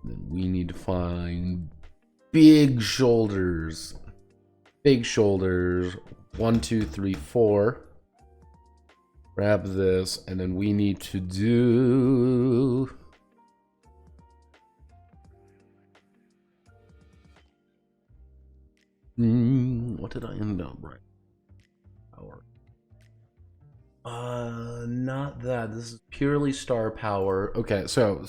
Then we need to find big shoulders. Big shoulders. 1, 2, 3, 4. Grab this, and then we need to do. What did I end up right? Power. Not that. This is purely star power. Okay, so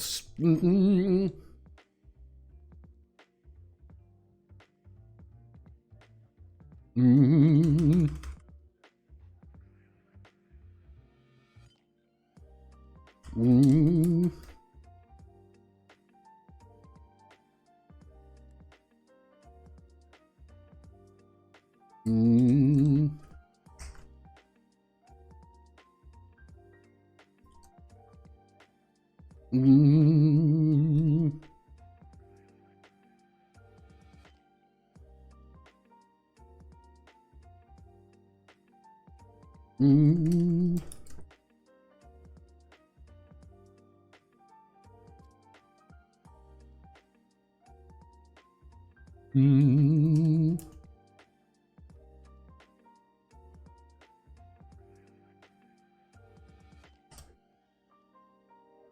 Mm. Mm. Mm. Mm. Mm. Mm.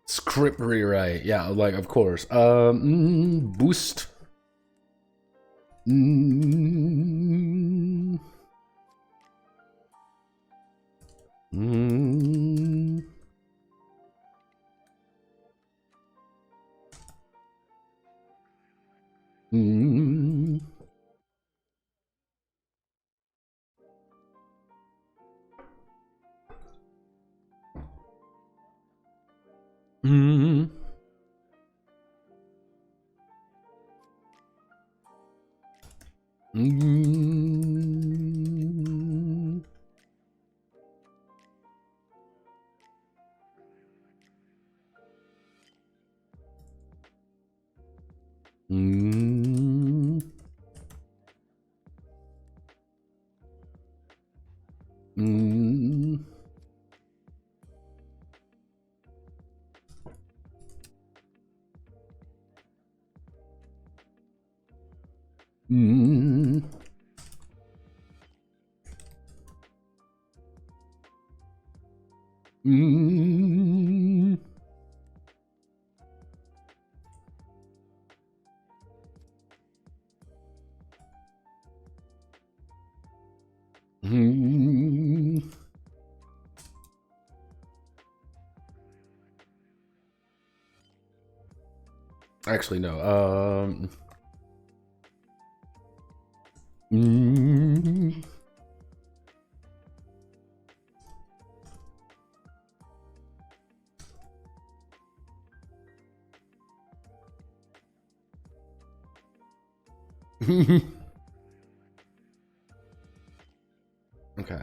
Script rewrite, yeah, like of course. Boost. Mm. Mm. Mm. Mm. Mm. Mm. Mm. Mm. Mm. Mm. Actually, no. Mm. Okay.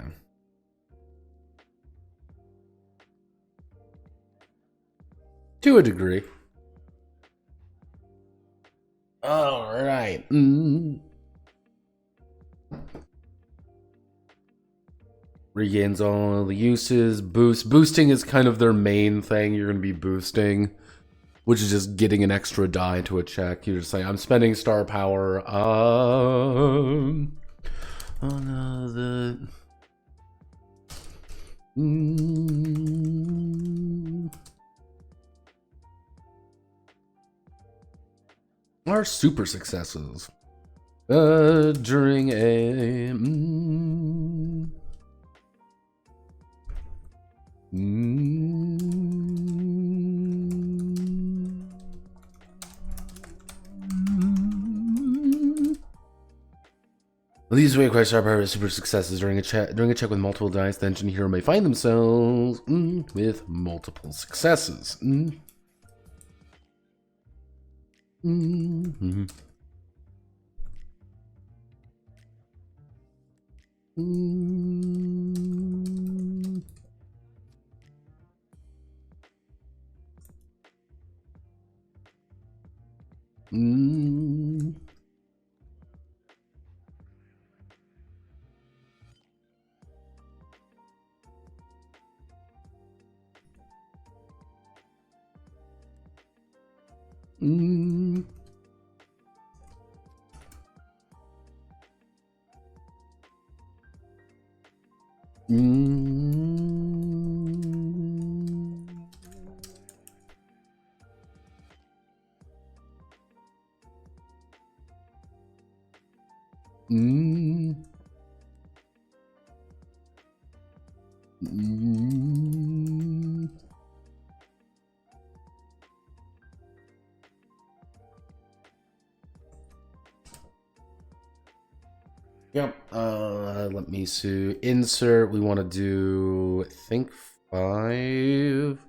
To a degree. All right. Mm. Regains all the uses. Boosting is kind of their main thing. You're going to be boosting, which is just getting an extra die to a check. You're just like, I'm spending star power. Oh no, Mm, are super successes. During a. These way quite sharp are super successes during a check with multiple dice. The engine hero may find themselves with multiple successes. Mm. Mm. Mm. Mm. Mm. Mm. Mm. Yep. Let me see. Insert. We want to do, I think, 5.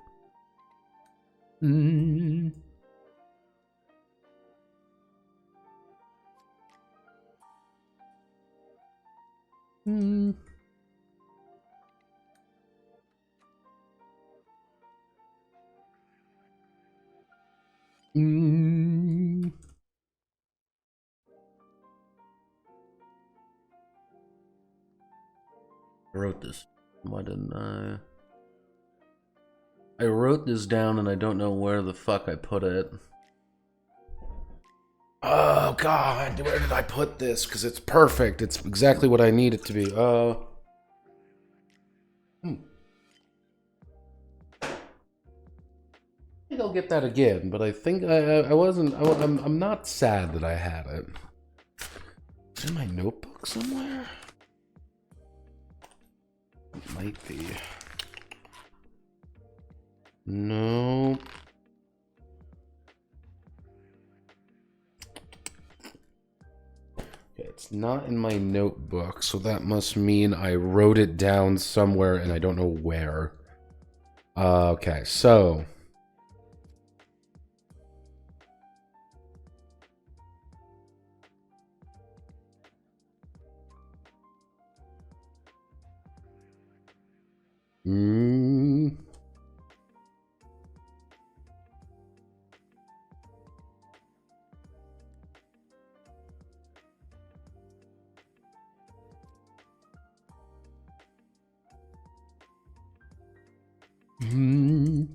Mm. Mm. Mm. I wrote this. Why didn't I? I wrote this down and I don't know where the fuck I put it. Oh god, where did I put this? Because it's perfect. It's exactly what I need it to be. I think I'll get that again, but I think I wasn't. I'm not sad that I had it. It's in my notebook somewhere. It might be. No. Okay, it's not in my notebook, so that must mean I wrote it down somewhere and I don't know where. Okay, so. Mm. Mm.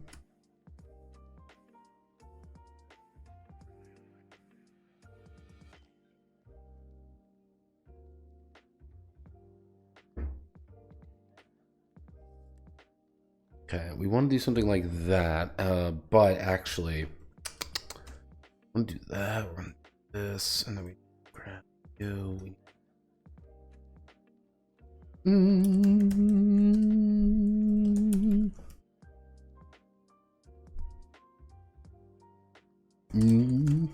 Okay, we want to do something like that, but actually, we'll do that. We're gonna do this, and then we grab you. Mm. Mm.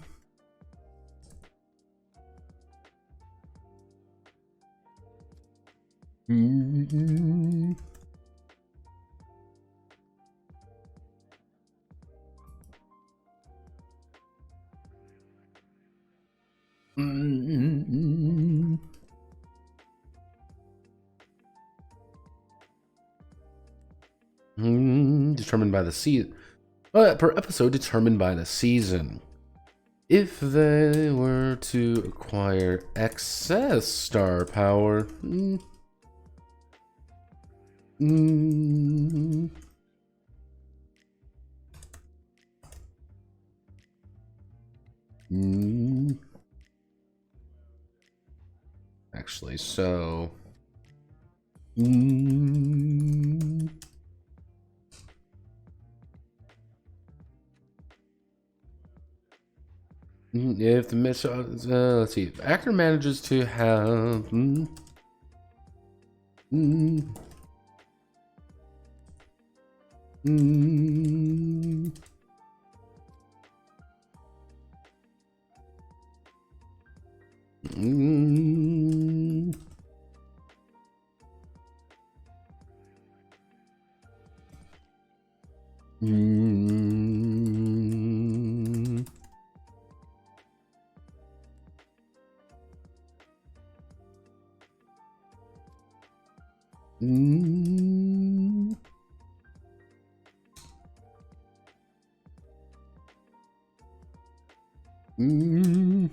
Mm. Mm. Determined by the season. Per episode, determined by the season. If they were to acquire excess star power. Mm. Mm. Mm. Actually, so. Mm. If the let's see, if actor manages to have. Mm, mm, mm, mm, mm, mm,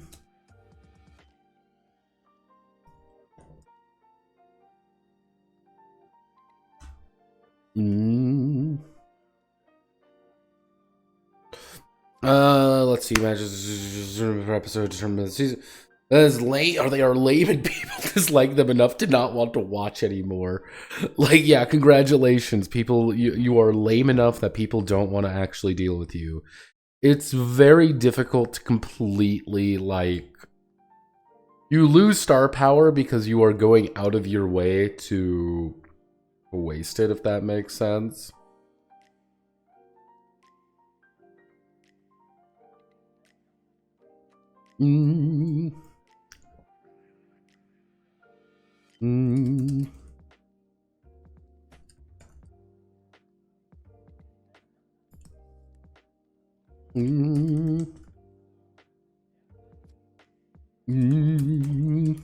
mm. Let's see. Matches per episode determined the season. That is lame. Are they are lame and people dislike them enough to not want to watch anymore? Like, yeah, congratulations, people. You are lame enough that people don't want to actually deal with you. It's very difficult to completely like. You lose star power because you are going out of your way to waste it. If that makes sense. Mm. Mm. Mm.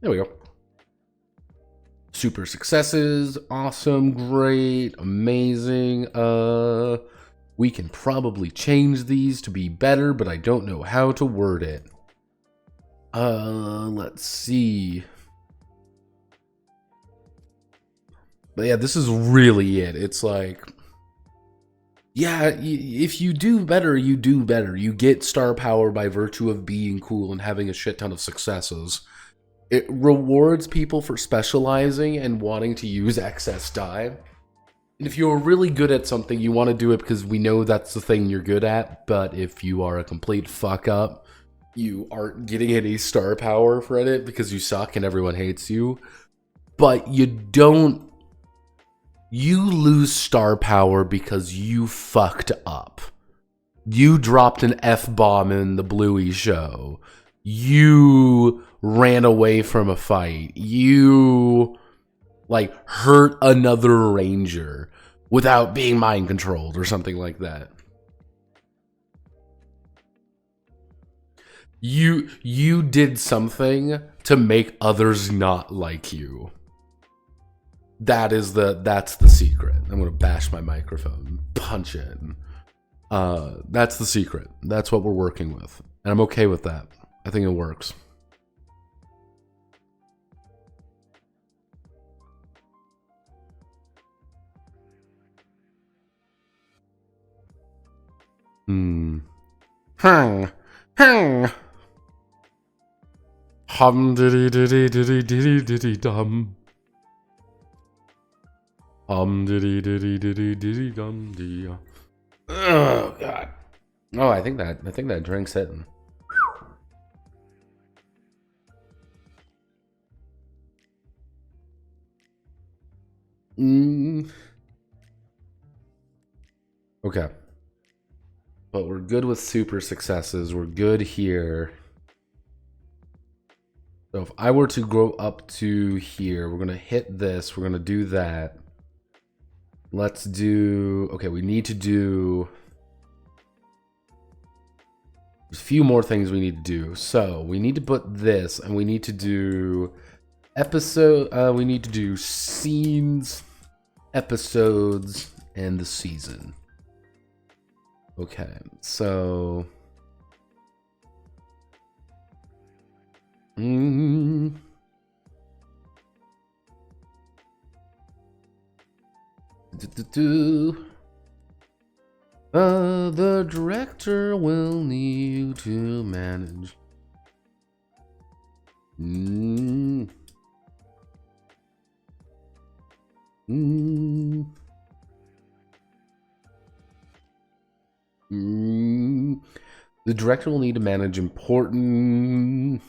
There we go. Super successes, awesome, great, amazing. We can probably change these to be better, but I don't know how to word it. Let's see. But yeah, this is really it. It's like, yeah, if you do better, you do better. You get star power by virtue of being cool and having a shit ton of successes. It rewards people for specializing and wanting to use excess die. And if you're really good at something, you want to do it because we know that's the thing you're good at. But if you are a complete fuck up, you aren't getting any star power for it because you suck and everyone hates you. But you don't. You lose star power because you fucked up. You dropped an F-bomb in the Bluey show. You ran away from a fight. You, like, hurt another ranger without being mind controlled or something like that. You did something to make others not like you. That's the secret. I'm gonna bash my microphone, punch it. That's the secret. That's what we're working with, and I'm okay with that. I think it works. Hum diddy diddy diddy diddy diddy dum. Diddy diddy diddy diddy dum dee. Oh god. Oh, I think that drink's hitting. Okay. But we're good with super successes. We're good here. So if I were to go up to here, we're going to hit this. We're going to do that. Let's do... Okay, we need to do... There's a few more things we need to do. So we need to put this, and we need to do episode... we need to do scenes, episodes, and the season. Okay, so... The director will need to manage. The director will need to manage important...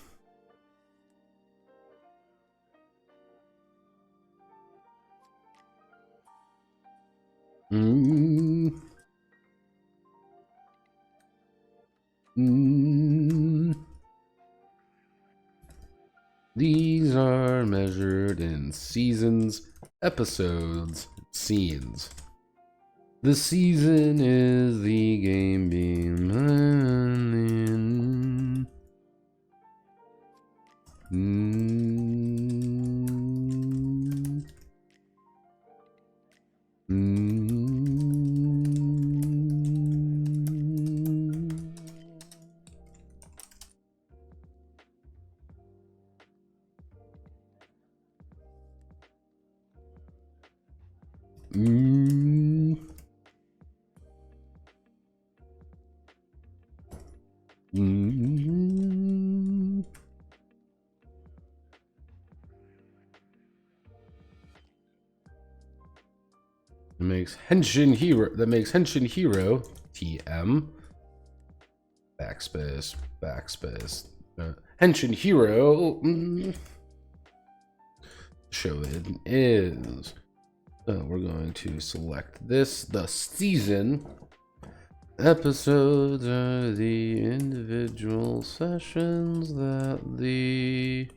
These are measured in seasons, episodes, scenes. The season is the game being That makes Henshin Hero TM backspace Henshin Hero show it is. So we're going to select this. The season episodes are the individual sessions that the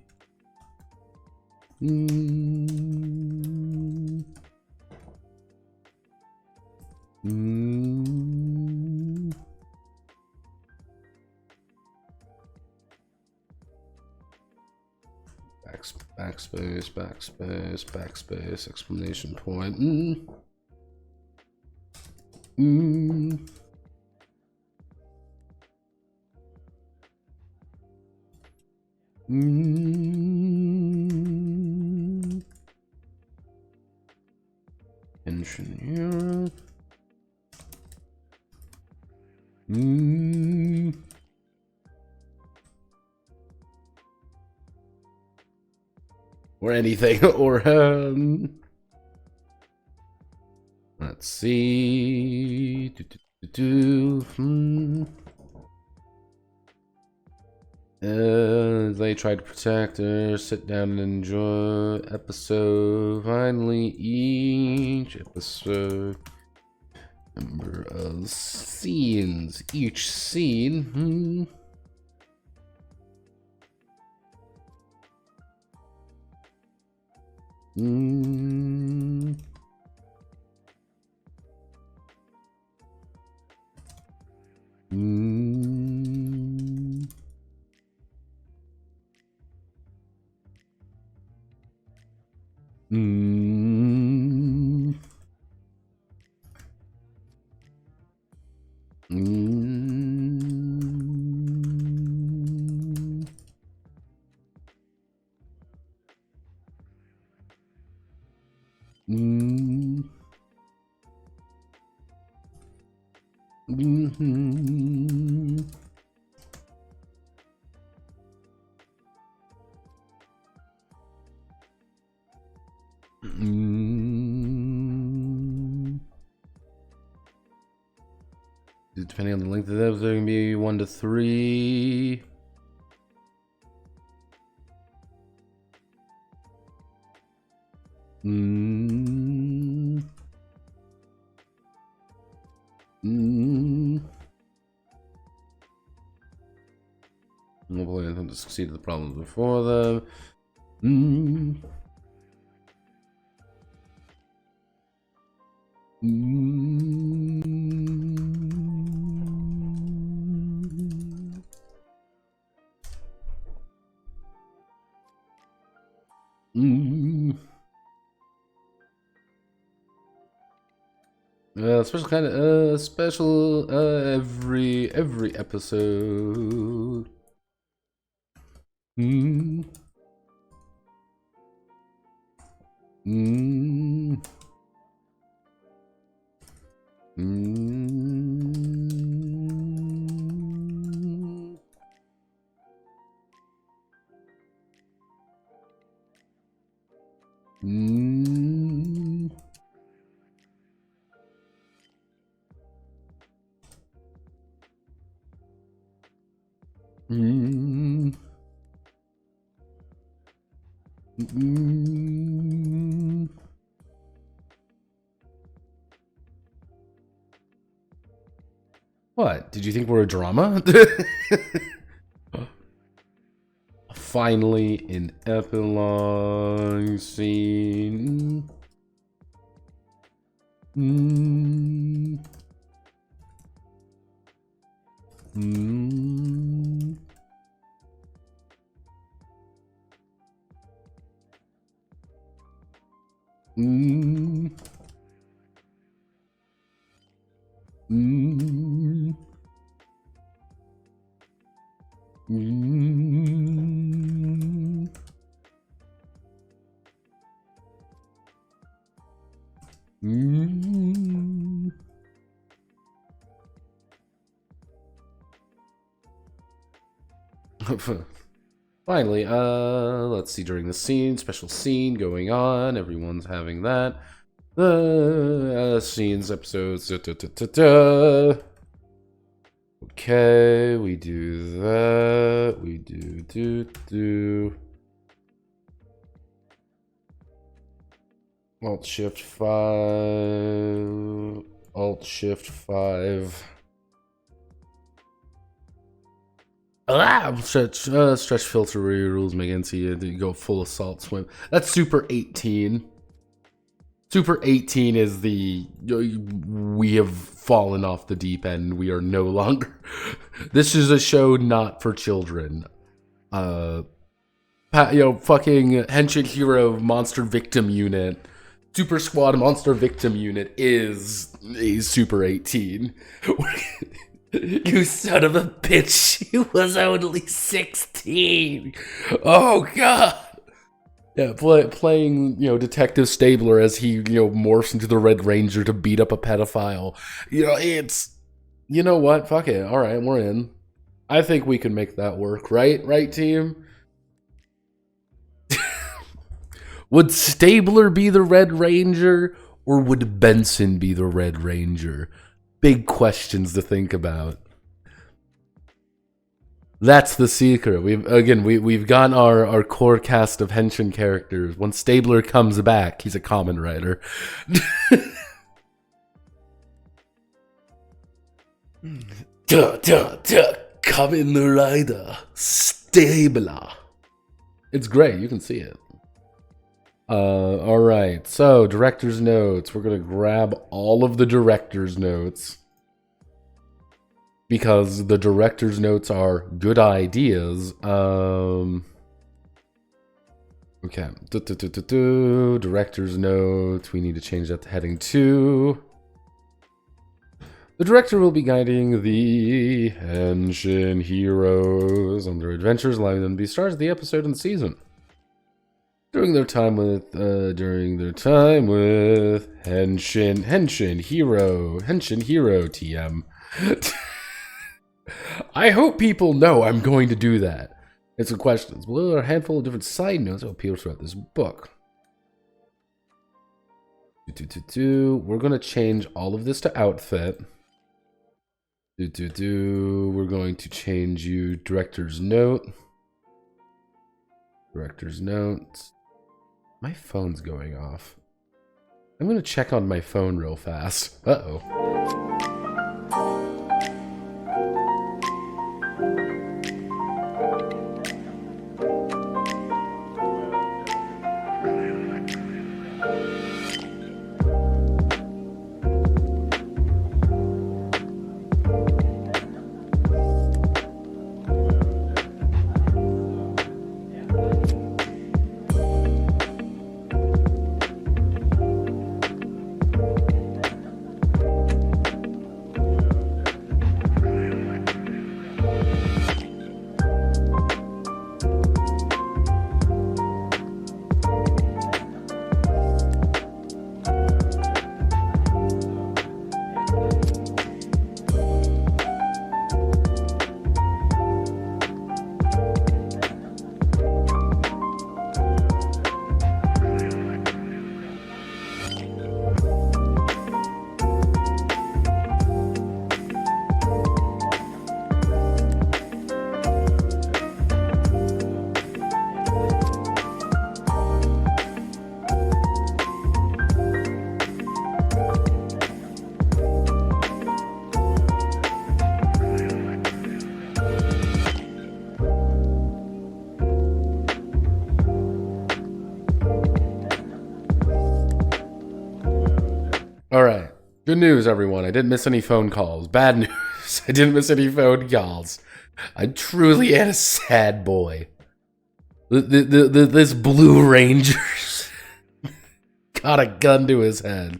backspace, backspace, backspace, exclamation point. Henshin Hero. Or anything, or let's see. They try to protect her. Sit down and enjoy episode. Finally, each episode. Number of scenes. Each scene. Depending on the length of those, there can be 1 to 3. Hopefully, I to succeed at the problems before them. Special kind of special every episode. What? Did you think we're a drama? Finally, an epilogue scene. Finally, let's see, during the scene, special scene going on, everyone's having that. Scenes, episodes, Okay, we do that, we do. Alt-Shift 5, Alt-Shift 5. Stretch filter rules make NC you go full assault swim. That's Super 18. Super 18 is the we have fallen off the deep end. We are no longer. This is a show not for children. fucking Henshin Hero Monster Victim Unit, Super Squad Monster Victim Unit is a Super 18. You son of a bitch, he was only 16. Oh god. Yeah, playing, Detective Stabler as he, morphs into the Red Ranger to beat up a pedophile. You know what? Fuck it. All right, we're in. I think we can make that work, right? Right, team? Would Stabler be the Red Ranger, or would Benson be the Red Ranger? Big questions to think about. That's the secret. We've got our core cast of Henshin characters. When Stabler comes back, he's a Kamen Rider. Kamen Rider Stabler. It's great. You can see it. All right. So director's notes. We're gonna grab all of the director's notes, because the director's notes are good ideas. Okay. Director's notes. We need to change that to heading 2. The director will be guiding the Henshin heroes on their adventures, allowing them to be stars of the episode and the season. During their time with Henshin Hero TM. I hope people know I'm going to do that. And some questions. Well, there are a handful of different side notes that will appear throughout this book. We're going to change all of this to outfit. We're going to change you director's note. Director's notes. My phone's going off. I'm going to check on my phone real fast. Uh-oh. All right. Good news, everyone. I didn't miss any phone calls. Bad news. I didn't miss any phone calls. I truly am a sad boy. This Blue Ranger's got a gun to his head.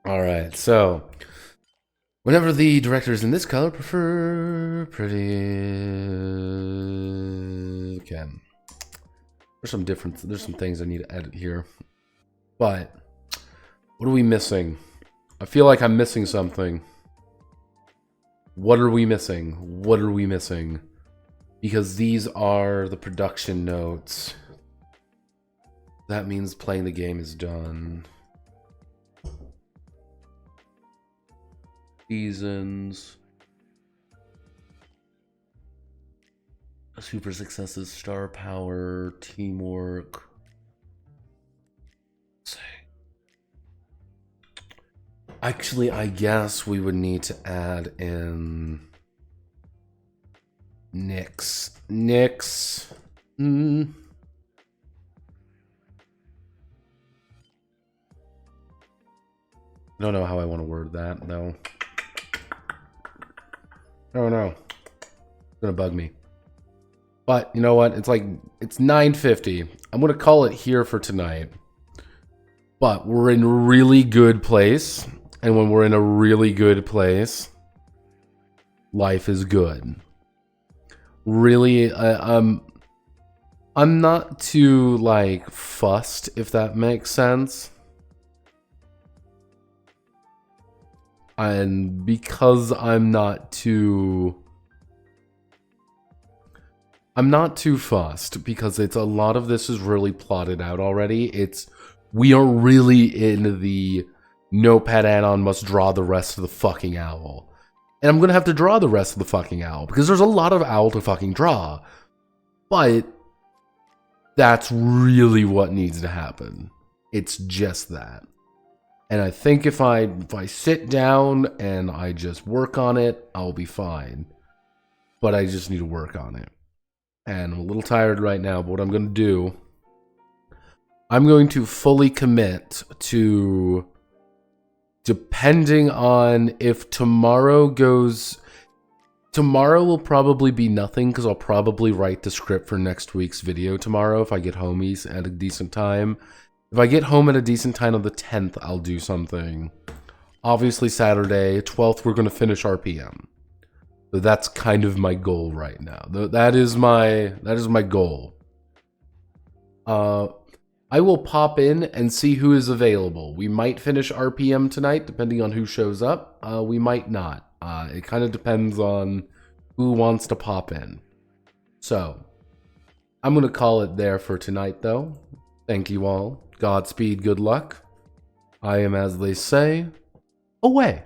All right, so whenever the director is in this color, prefer pretty. Okay. There's some things I need to edit here. But what are we missing? I feel like I'm missing something. What are we missing? What are we missing? Because these are the production notes. That means playing the game is done. Seasons. Super successes, star power, teamwork. Actually, I guess we would need to add in Nyx. I don't know how I want to word that, though. I don't know. It's gonna bug me. But, you know what? It's like, it's 9:50. I'm gonna call it here for tonight. But we're in a really good place. And when we're in a really good place, life is good. Really, I'm not too, like, fussed, if that makes sense. And because I'm not too fussed, because it's a lot of this is really plotted out already. We are really in the Notepad add-on must draw the rest of the fucking owl. And I'm gonna have to draw the rest of the fucking owl, because there's a lot of owl to fucking draw. But that's really what needs to happen. It's just that. And I think if I sit down and I just work on it, I'll be fine. But I just need to work on it. And I'm a little tired right now, but what I'm going to do, I'm going to fully commit to, depending on if tomorrow goes, tomorrow will probably be nothing, because I'll probably write the script for next week's video tomorrow if I get home at a decent time. If I get home at a decent time on the 10th, I'll do something. Obviously Saturday, 12th, we're going to finish RPM. So that's kind of my goal right now. That is my goal. I will pop in and see who is available. We might finish RPM tonight, depending on who shows up. We might not. It kind of depends on who wants to pop in. So, I'm going to call it there for tonight, though. Thank you all. Godspeed, good luck. I am, as they say, away.